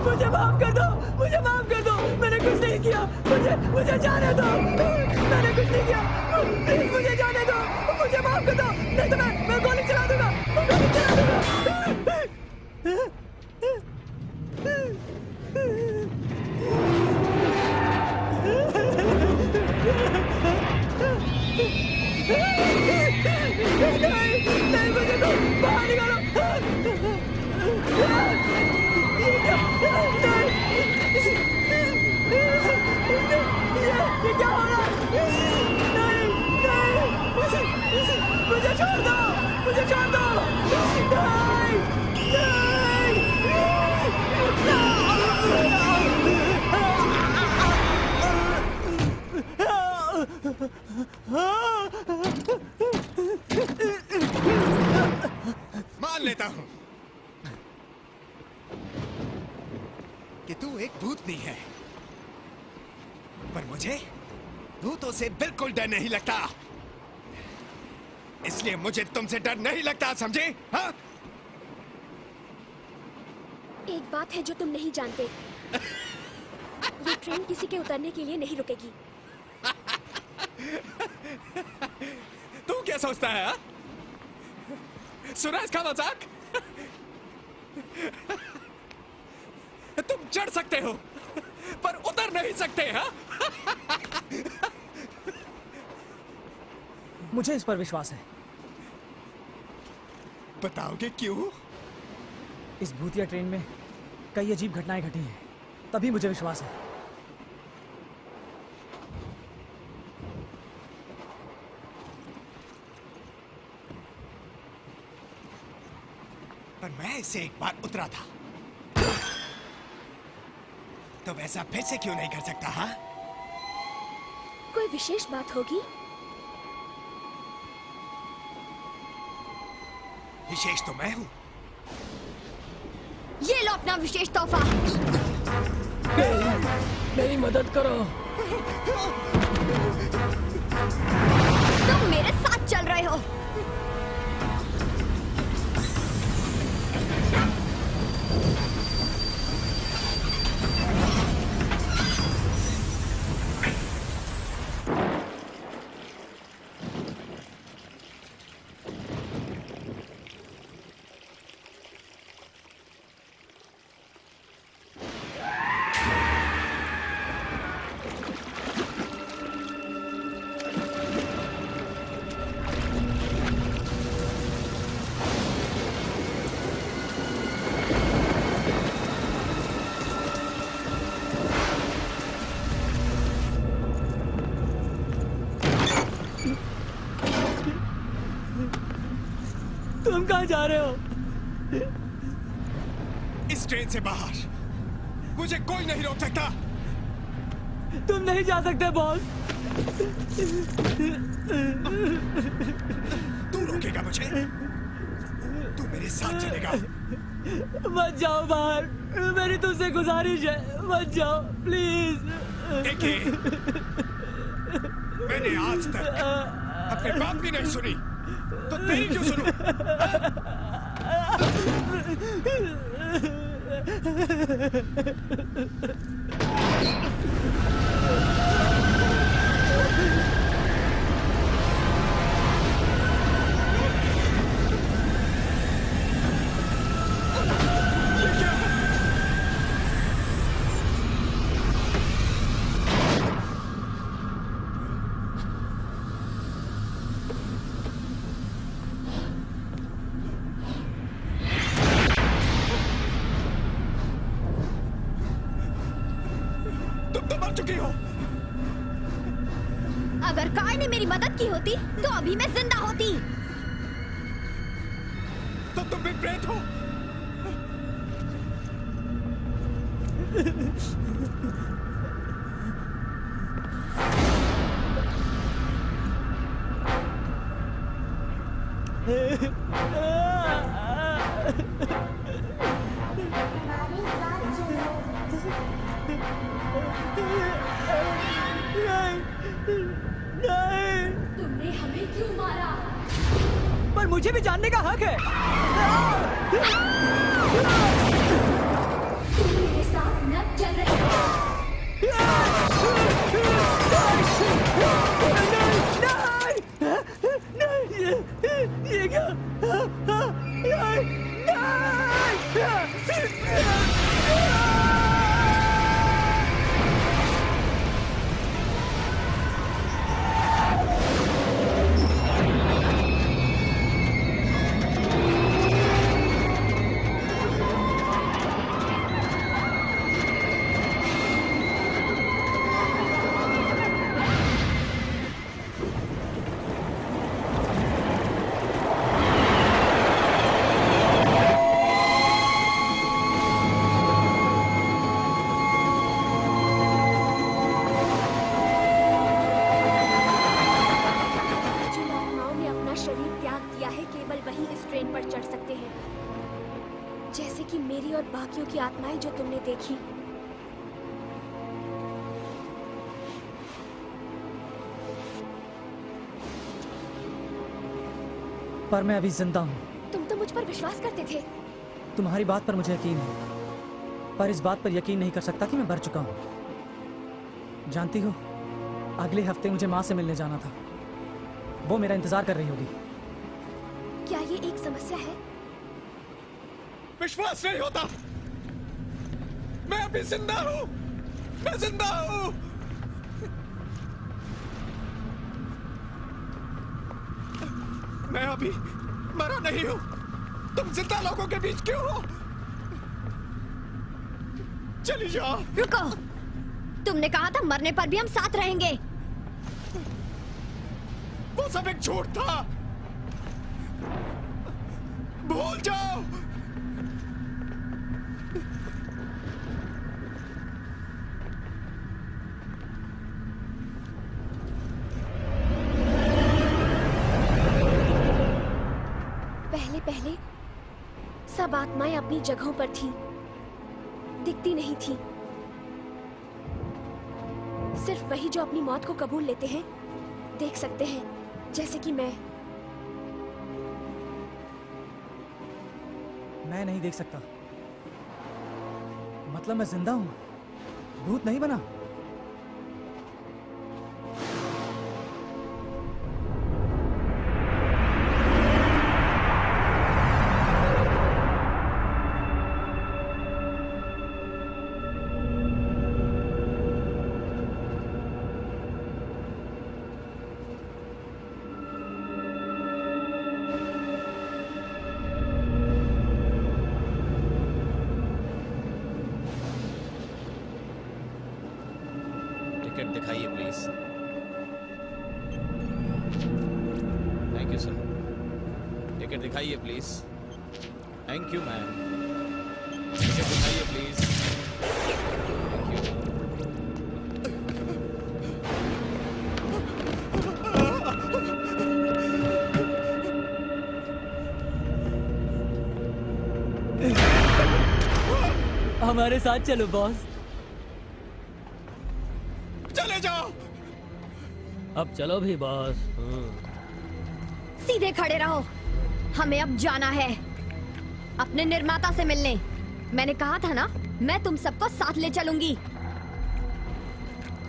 मुझे माफ कर दो। मुझे माफ कर दो। मैंने कुछ नहीं किया। मुझे जाने दो। मैंने कुछ नहीं किया। प्लीज मुझे जाने दो। मुझे माफ कर दो। नहीं तो मैं गोली चला दूंगा। गोली चला दूंगा। नहीं मुझे तो बाहर निकालो। ये क्या हो रहा है? नहीं मुझे छोड़ दो। मुझे छोड़ दो। मान लेता हूं कि तू एक भूतनी है, पर मुझे भूतों से बिल्कुल डर नहीं लगता। इसलिए मुझे तुमसे डर नहीं लगता, समझे? हाँ? एक बात है जो तुम नहीं जानते। ये ट्रेन किसी के उतरने के लिए नहीं रुकेगी। तू क्या सोचता है? हाँ? सुना इसका मजाक? तुम चढ़ सकते हो पर उतर नहीं सकते। हाँ? मुझे इस पर विश्वास है। बताओगे क्यों? इस भूतिया ट्रेन में कई अजीब घटनाएं घटी हैं, तभी मुझे विश्वास है। पर मैं इससे एक बार उतरा था, तो वैसा फिर से क्यों नहीं कर सकता? हाँ? कोई विशेष बात होगी? विशेष तो मैं हूं। ये लो अपना विशेष तोहफा। मेरी मदद करो। तुम मेरे साथ चल रहे हो। तुम कहाँ जा रहे हो? इस ट्रेन से बाहर मुझे कोई नहीं रोक सकता। तुम नहीं जा सकते बॉस। तू रोकेगा मुझे? तू मेरे साथ चलेगा। मत जाओ बाहर, मेरी तुमसे गुजारिश है, मत जाओ प्लीज। देखिए, मैंने आज तक अपने बाप की नहीं सुनी, तो तेरी क्यों सुनूं? अगर काय ने मेरी मदद की होती तो अभी मैं जिंदा होती। तो तुम भी प्रेत हो? तुमने हमें क्यों मारा? पर मुझे भी जानने का हक है। तुम मेरे साथ न चल रहे हो। नहीं, ये क्या? बाकियों की आत्माएं जो तुमने देखी। पर मैं अभी जिंदा हूँ। तुम तो मुझ पर विश्वास करते थे। तुम्हारी बात पर मुझे यकीन है, पर इस बात पर यकीन नहीं कर सकता कि मैं मर चुका हूँ। जानती हो, अगले हफ्ते मुझे माँ से मिलने जाना था। वो मेरा इंतजार कर रही होगी। क्या ये एक समस्या है? विश्वास नहीं होता। मैं अभी जिंदा हूँ। मैं जिंदा हूँ। मैं अभी मरा नहीं हूँ। तुम जिंदा लोगों के बीच क्यों हो? चली जाओ। रुको, तुमने कहा था मरने पर भी हम साथ रहेंगे। वो सब एक झूठ था। भूल जाओ। पहले पहले सब आत्माएं अपनी जगहों पर थी, दिखती नहीं थी। सिर्फ वही जो अपनी मौत को कबूल लेते हैं देख सकते हैं, जैसे कि मैं नहीं देख सकता। मतलब मैं जिंदा हूं, भूत नहीं बना। टिकट दिखाइए please. Thank you sir. Ticket दिखाइए please. Thank you ma'am. Ticket दिखाइए प्लीज। Thank you. Yeah. हमारे साथ चलो बॉस। चले जाओ। अब चलो भी बॉस। सीधे खड़े रहो, हमें अब जाना है अपने निर्माता से मिलने। मैंने कहा था ना, मैं तुम सबको साथ ले चलूंगी।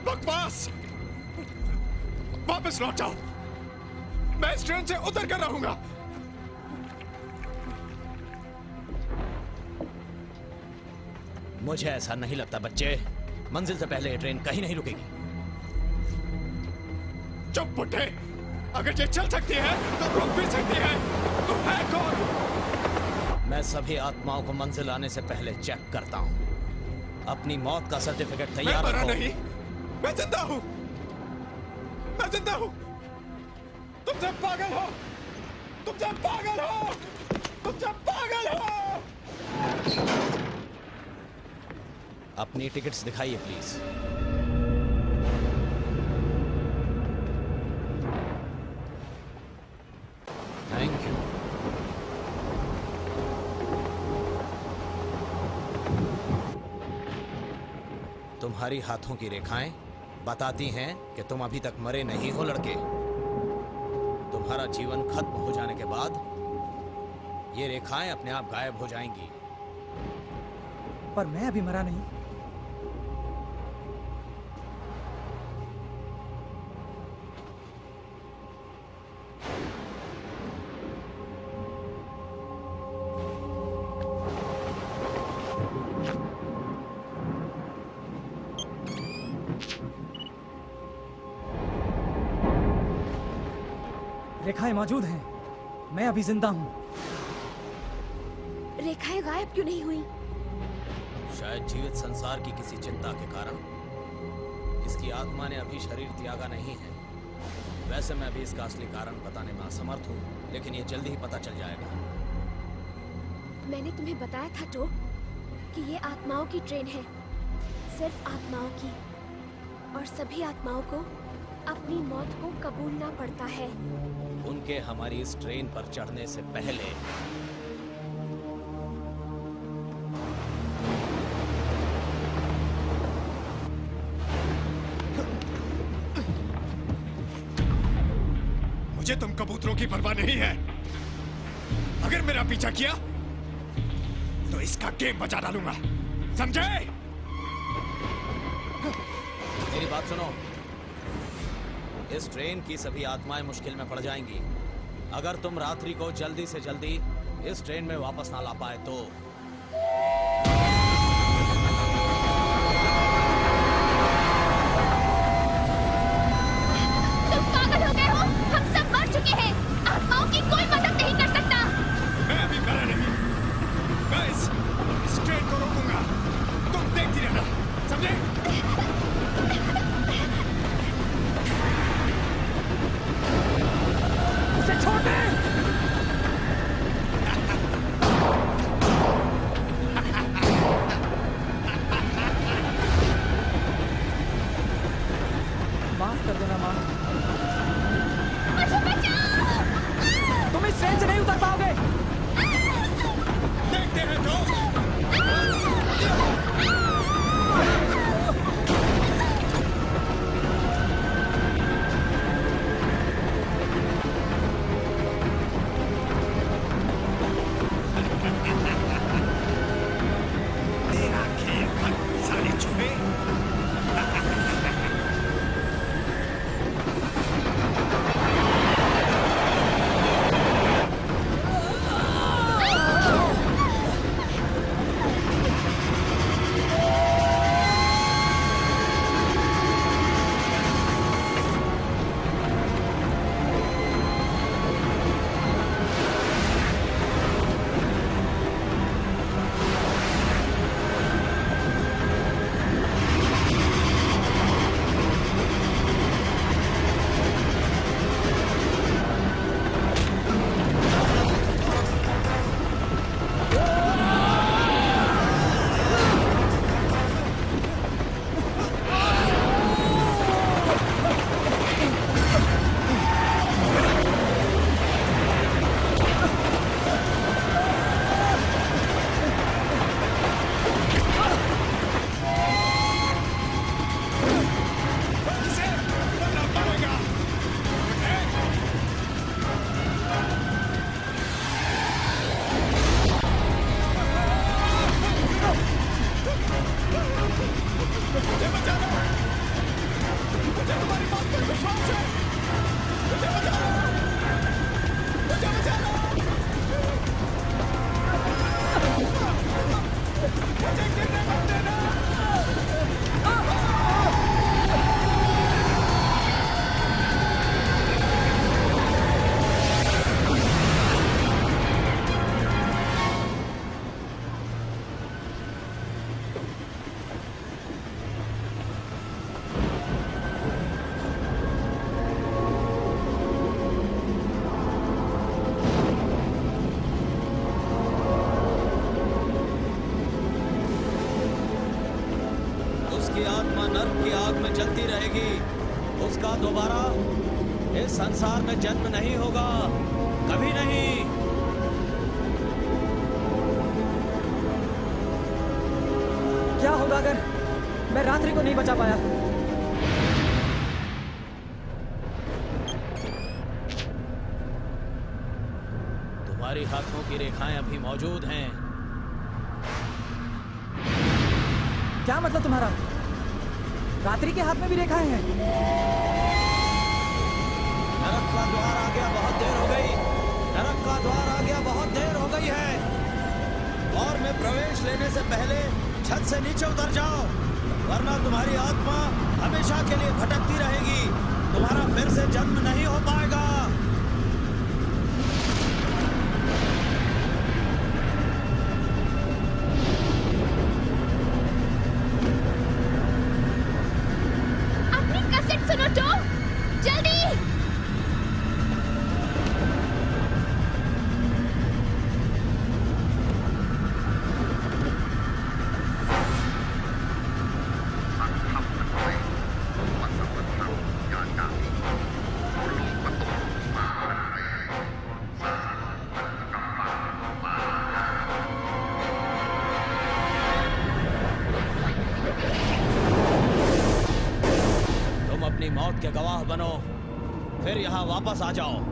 बकवास, वापस लौट जाओ। मैं इस ट्रेन से उतर कर रहूंगा। मुझे ऐसा नहीं लगता बच्चे, मंजिल से पहले ये ट्रेन कहीं नहीं रुकेगी। चुप बुड्ढे, अगर ये चल सकती है तो रुक भी सकती है। तू है कौन? मैं सभी आत्माओं को मंजिल आने से पहले चेक करता हूँ। अपनी मौत का सर्टिफिकेट मैं तैयार मरा रखो। नहीं, मैं जिंदा हूँ। मैं जिंदा हूँ। तुम सब पागल हो, तुम सब पागल हो, तुम सब पागल हो। अपनी टिकट्स दिखाइए प्लीज। Thank you. तुम्हारी हाथों की रेखाएं बताती हैं कि तुम अभी तक मरे नहीं हो लड़के। तुम्हारा जीवन खत्म हो जाने के बाद ये रेखाएं अपने आप गायब हो जाएंगी। पर मैं अभी मरा नहीं। रेखाएं मौजूद हैं। मैं अभी जिंदा हूं। रेखाएं गायब क्यों नहीं हुई? शायद जीवित संसार की किसी चिंता के कारण इसकी आत्मा ने अभी शरीर त्यागा नहीं है। वैसे मैं अभी इसका असली कारण बताने में असमर्थ हूँ, लेकिन ये जल्दी ही पता चल जाएगा। मैंने तुम्हें बताया था तो कि ये आत्माओं की ट्रेन है, सिर्फ आत्माओं की, और सभी आत्माओं को अपनी मौत को कबूलना पड़ता है। उनके हमारी इस ट्रेन पर चढ़ने से पहले मुझे तुम कबूतरों की परवाह नहीं है। अगर मेरा पीछा किया तो इसका गेम बचा डालूंगा, समझे? मेरी बात सुनो। इस ट्रेन की सभी आत्माएं मुश्किल में पड़ जाएंगी अगर तुम रात्रि को जल्दी से जल्दी इस ट्रेन में वापस ना ला पाए तो। तुम पागल हो गए हो? हम सब मर चुके हैं। आत्माओं की कोई मदद नहीं कर सकता। मैं अभी मरा नहीं। मैं इस ट्रेन को रोकूंगा। तुम देखती रहना, समझे? उसे छोड़ दे। जिसकी आत्मा नर्क की आग में जलती रहेगी, उसका दोबारा इस संसार में जन्म नहीं होगा, कभी नहीं। क्या होगा अगर मैं रात्रि को नहीं बचा पाया? तुम्हारी हाथों की रेखाएं अभी मौजूद हैं। क्या मतलब तुम्हारा? रात्रि के हाथ में भी रेखाएं हैं? नरक का द्वार आ गया, बहुत देर हो गई। नरक का द्वार आ गया, बहुत देर हो गई है। और में प्रवेश लेने से पहले छत से नीचे उतर जाओ, वरना तुम्हारी आत्मा हमेशा के लिए भटकती रहेगी। तुम्हारा फिर से जन्म नहीं हो पाएगा। अपनी कैसेट सुनो तो, जल्दी। अपनी मौत के गवाह बनो, फिर यहाँ वापस आ जाओ।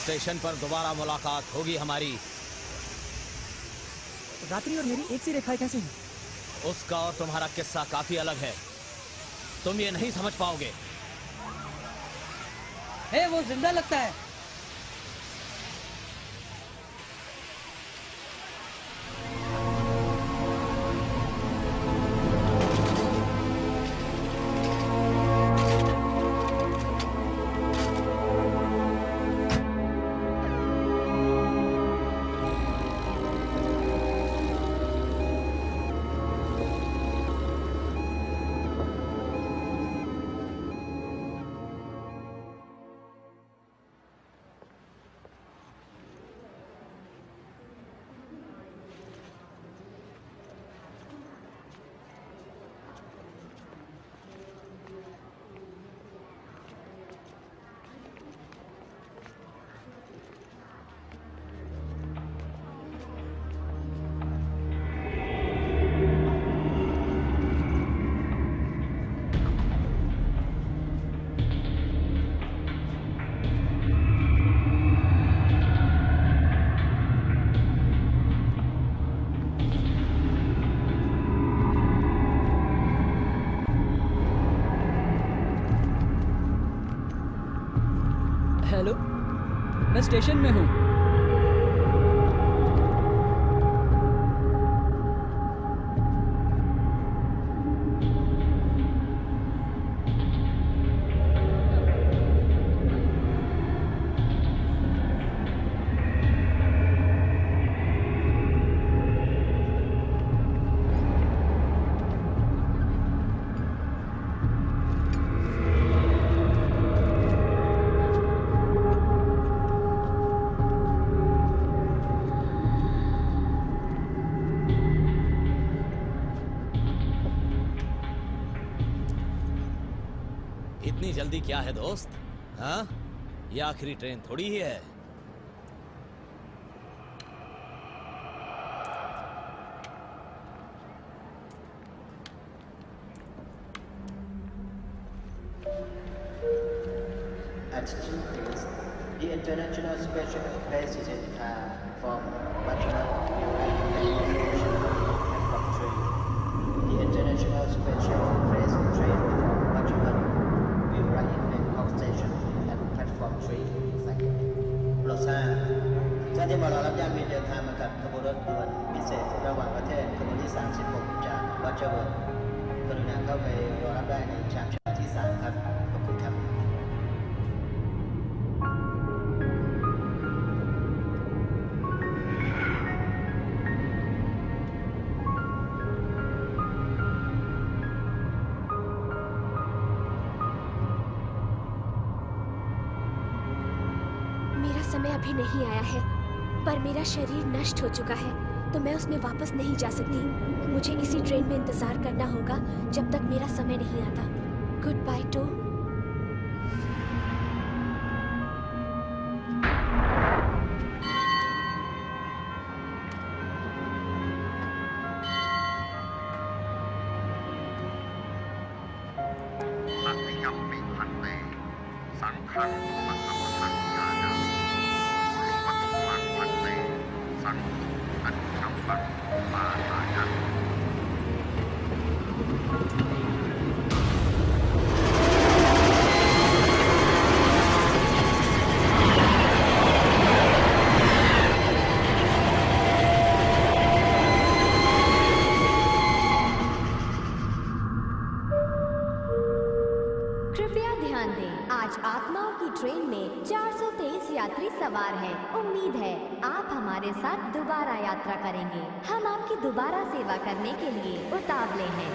स्टेशन पर दोबारा मुलाकात होगी हमारी। रात्रि और मेरी एक सी रेखाएं कैसे हैं? उसका और तुम्हारा किस्सा काफी अलग है, तुम ये नहीं समझ पाओगे। वो जिंदा लगता है। हेलो, मैं स्टेशन में हूँ। इतनी जल्दी क्या है दोस्त? हाँ, ये आखिरी ट्रेन थोड़ी ही है। Attention please. The International Special Passenger from Bachman Station platform 3. The International Special Passenger train from Bachman will arrive in Bangkok Station at platform 3. Thank you. โปรดทราบท่านที่มารอรับญาติมีเดินทางมากับขบวนรถด่วนพิเศษระหว่างประเทศขบวนที่ 36 จากวัชระกรุณาเข้าไปรอรับได้ในชานที่ 3 ครับขอบคุณครับ मेरा समय अभी नहीं आया है, पर मेरा शरीर नष्ट हो चुका है, तो मैं उसमें वापस नहीं जा सकती। मुझे इसी ट्रेन में इंतजार करना होगा जब तक मेरा समय नहीं आता। Good by two. कृपया ध्यान दें, आज आत्माओं की ट्रेन में 423 यात्री सवार हैं। उम्मीद है आप हमारे साथ दोबारा यात्रा करेंगे। हम आपकी दोबारा सेवा करने के लिए उतावले हैं।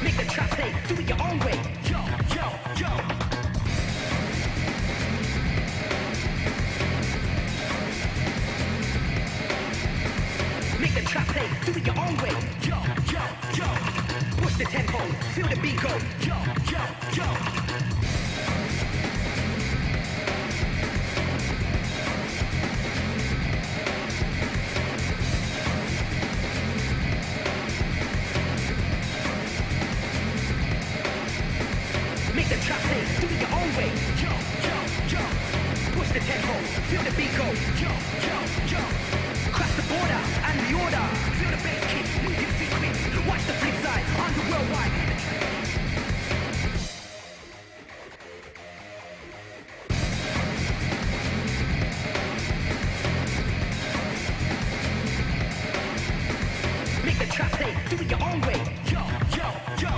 Make the track say, do it your own way. Yo, yo, yo. Make the track say, do it your own way. Yo, yo, yo. Push the tempo, feel the beat go. Yo, yo, yo. Make the track say, do it your own way. Yo, yo, yo. Push the tempo, feel the beat go. Yo, yo, yo. Cross the border and the order. Feel the bass kick, move your feet quick. Watch the flip side on the worldwide. Make the track say, do it your own way. Yo, yo, yo.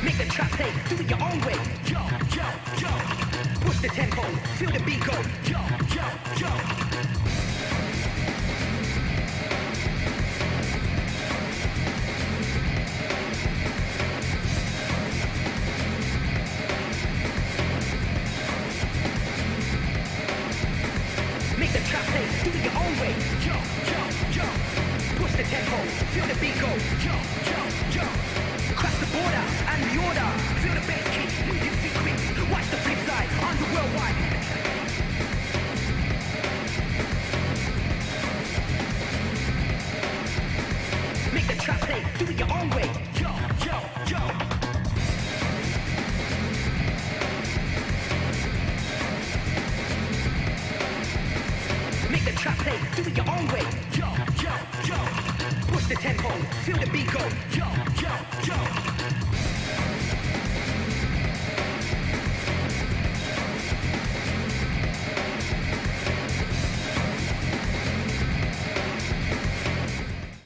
Make the track say, do it your own way. Yo, yo, yo. Push the tempo, feel the beat go. Yo, yo, yo. Make the track say, do it your own way. Yo, yo, yo. Push the tempo, feel the beat go. Yo, yo, yo. Cross the border and the order. Feel the bass kick, move your feet quick. Watch the flip side on the worldwide. Make the track say, do it your own way. Yo, yo, yo. Make the track say, do it your own way. Yo, yo, yo. Push the tempo, feel the beat go. Yo,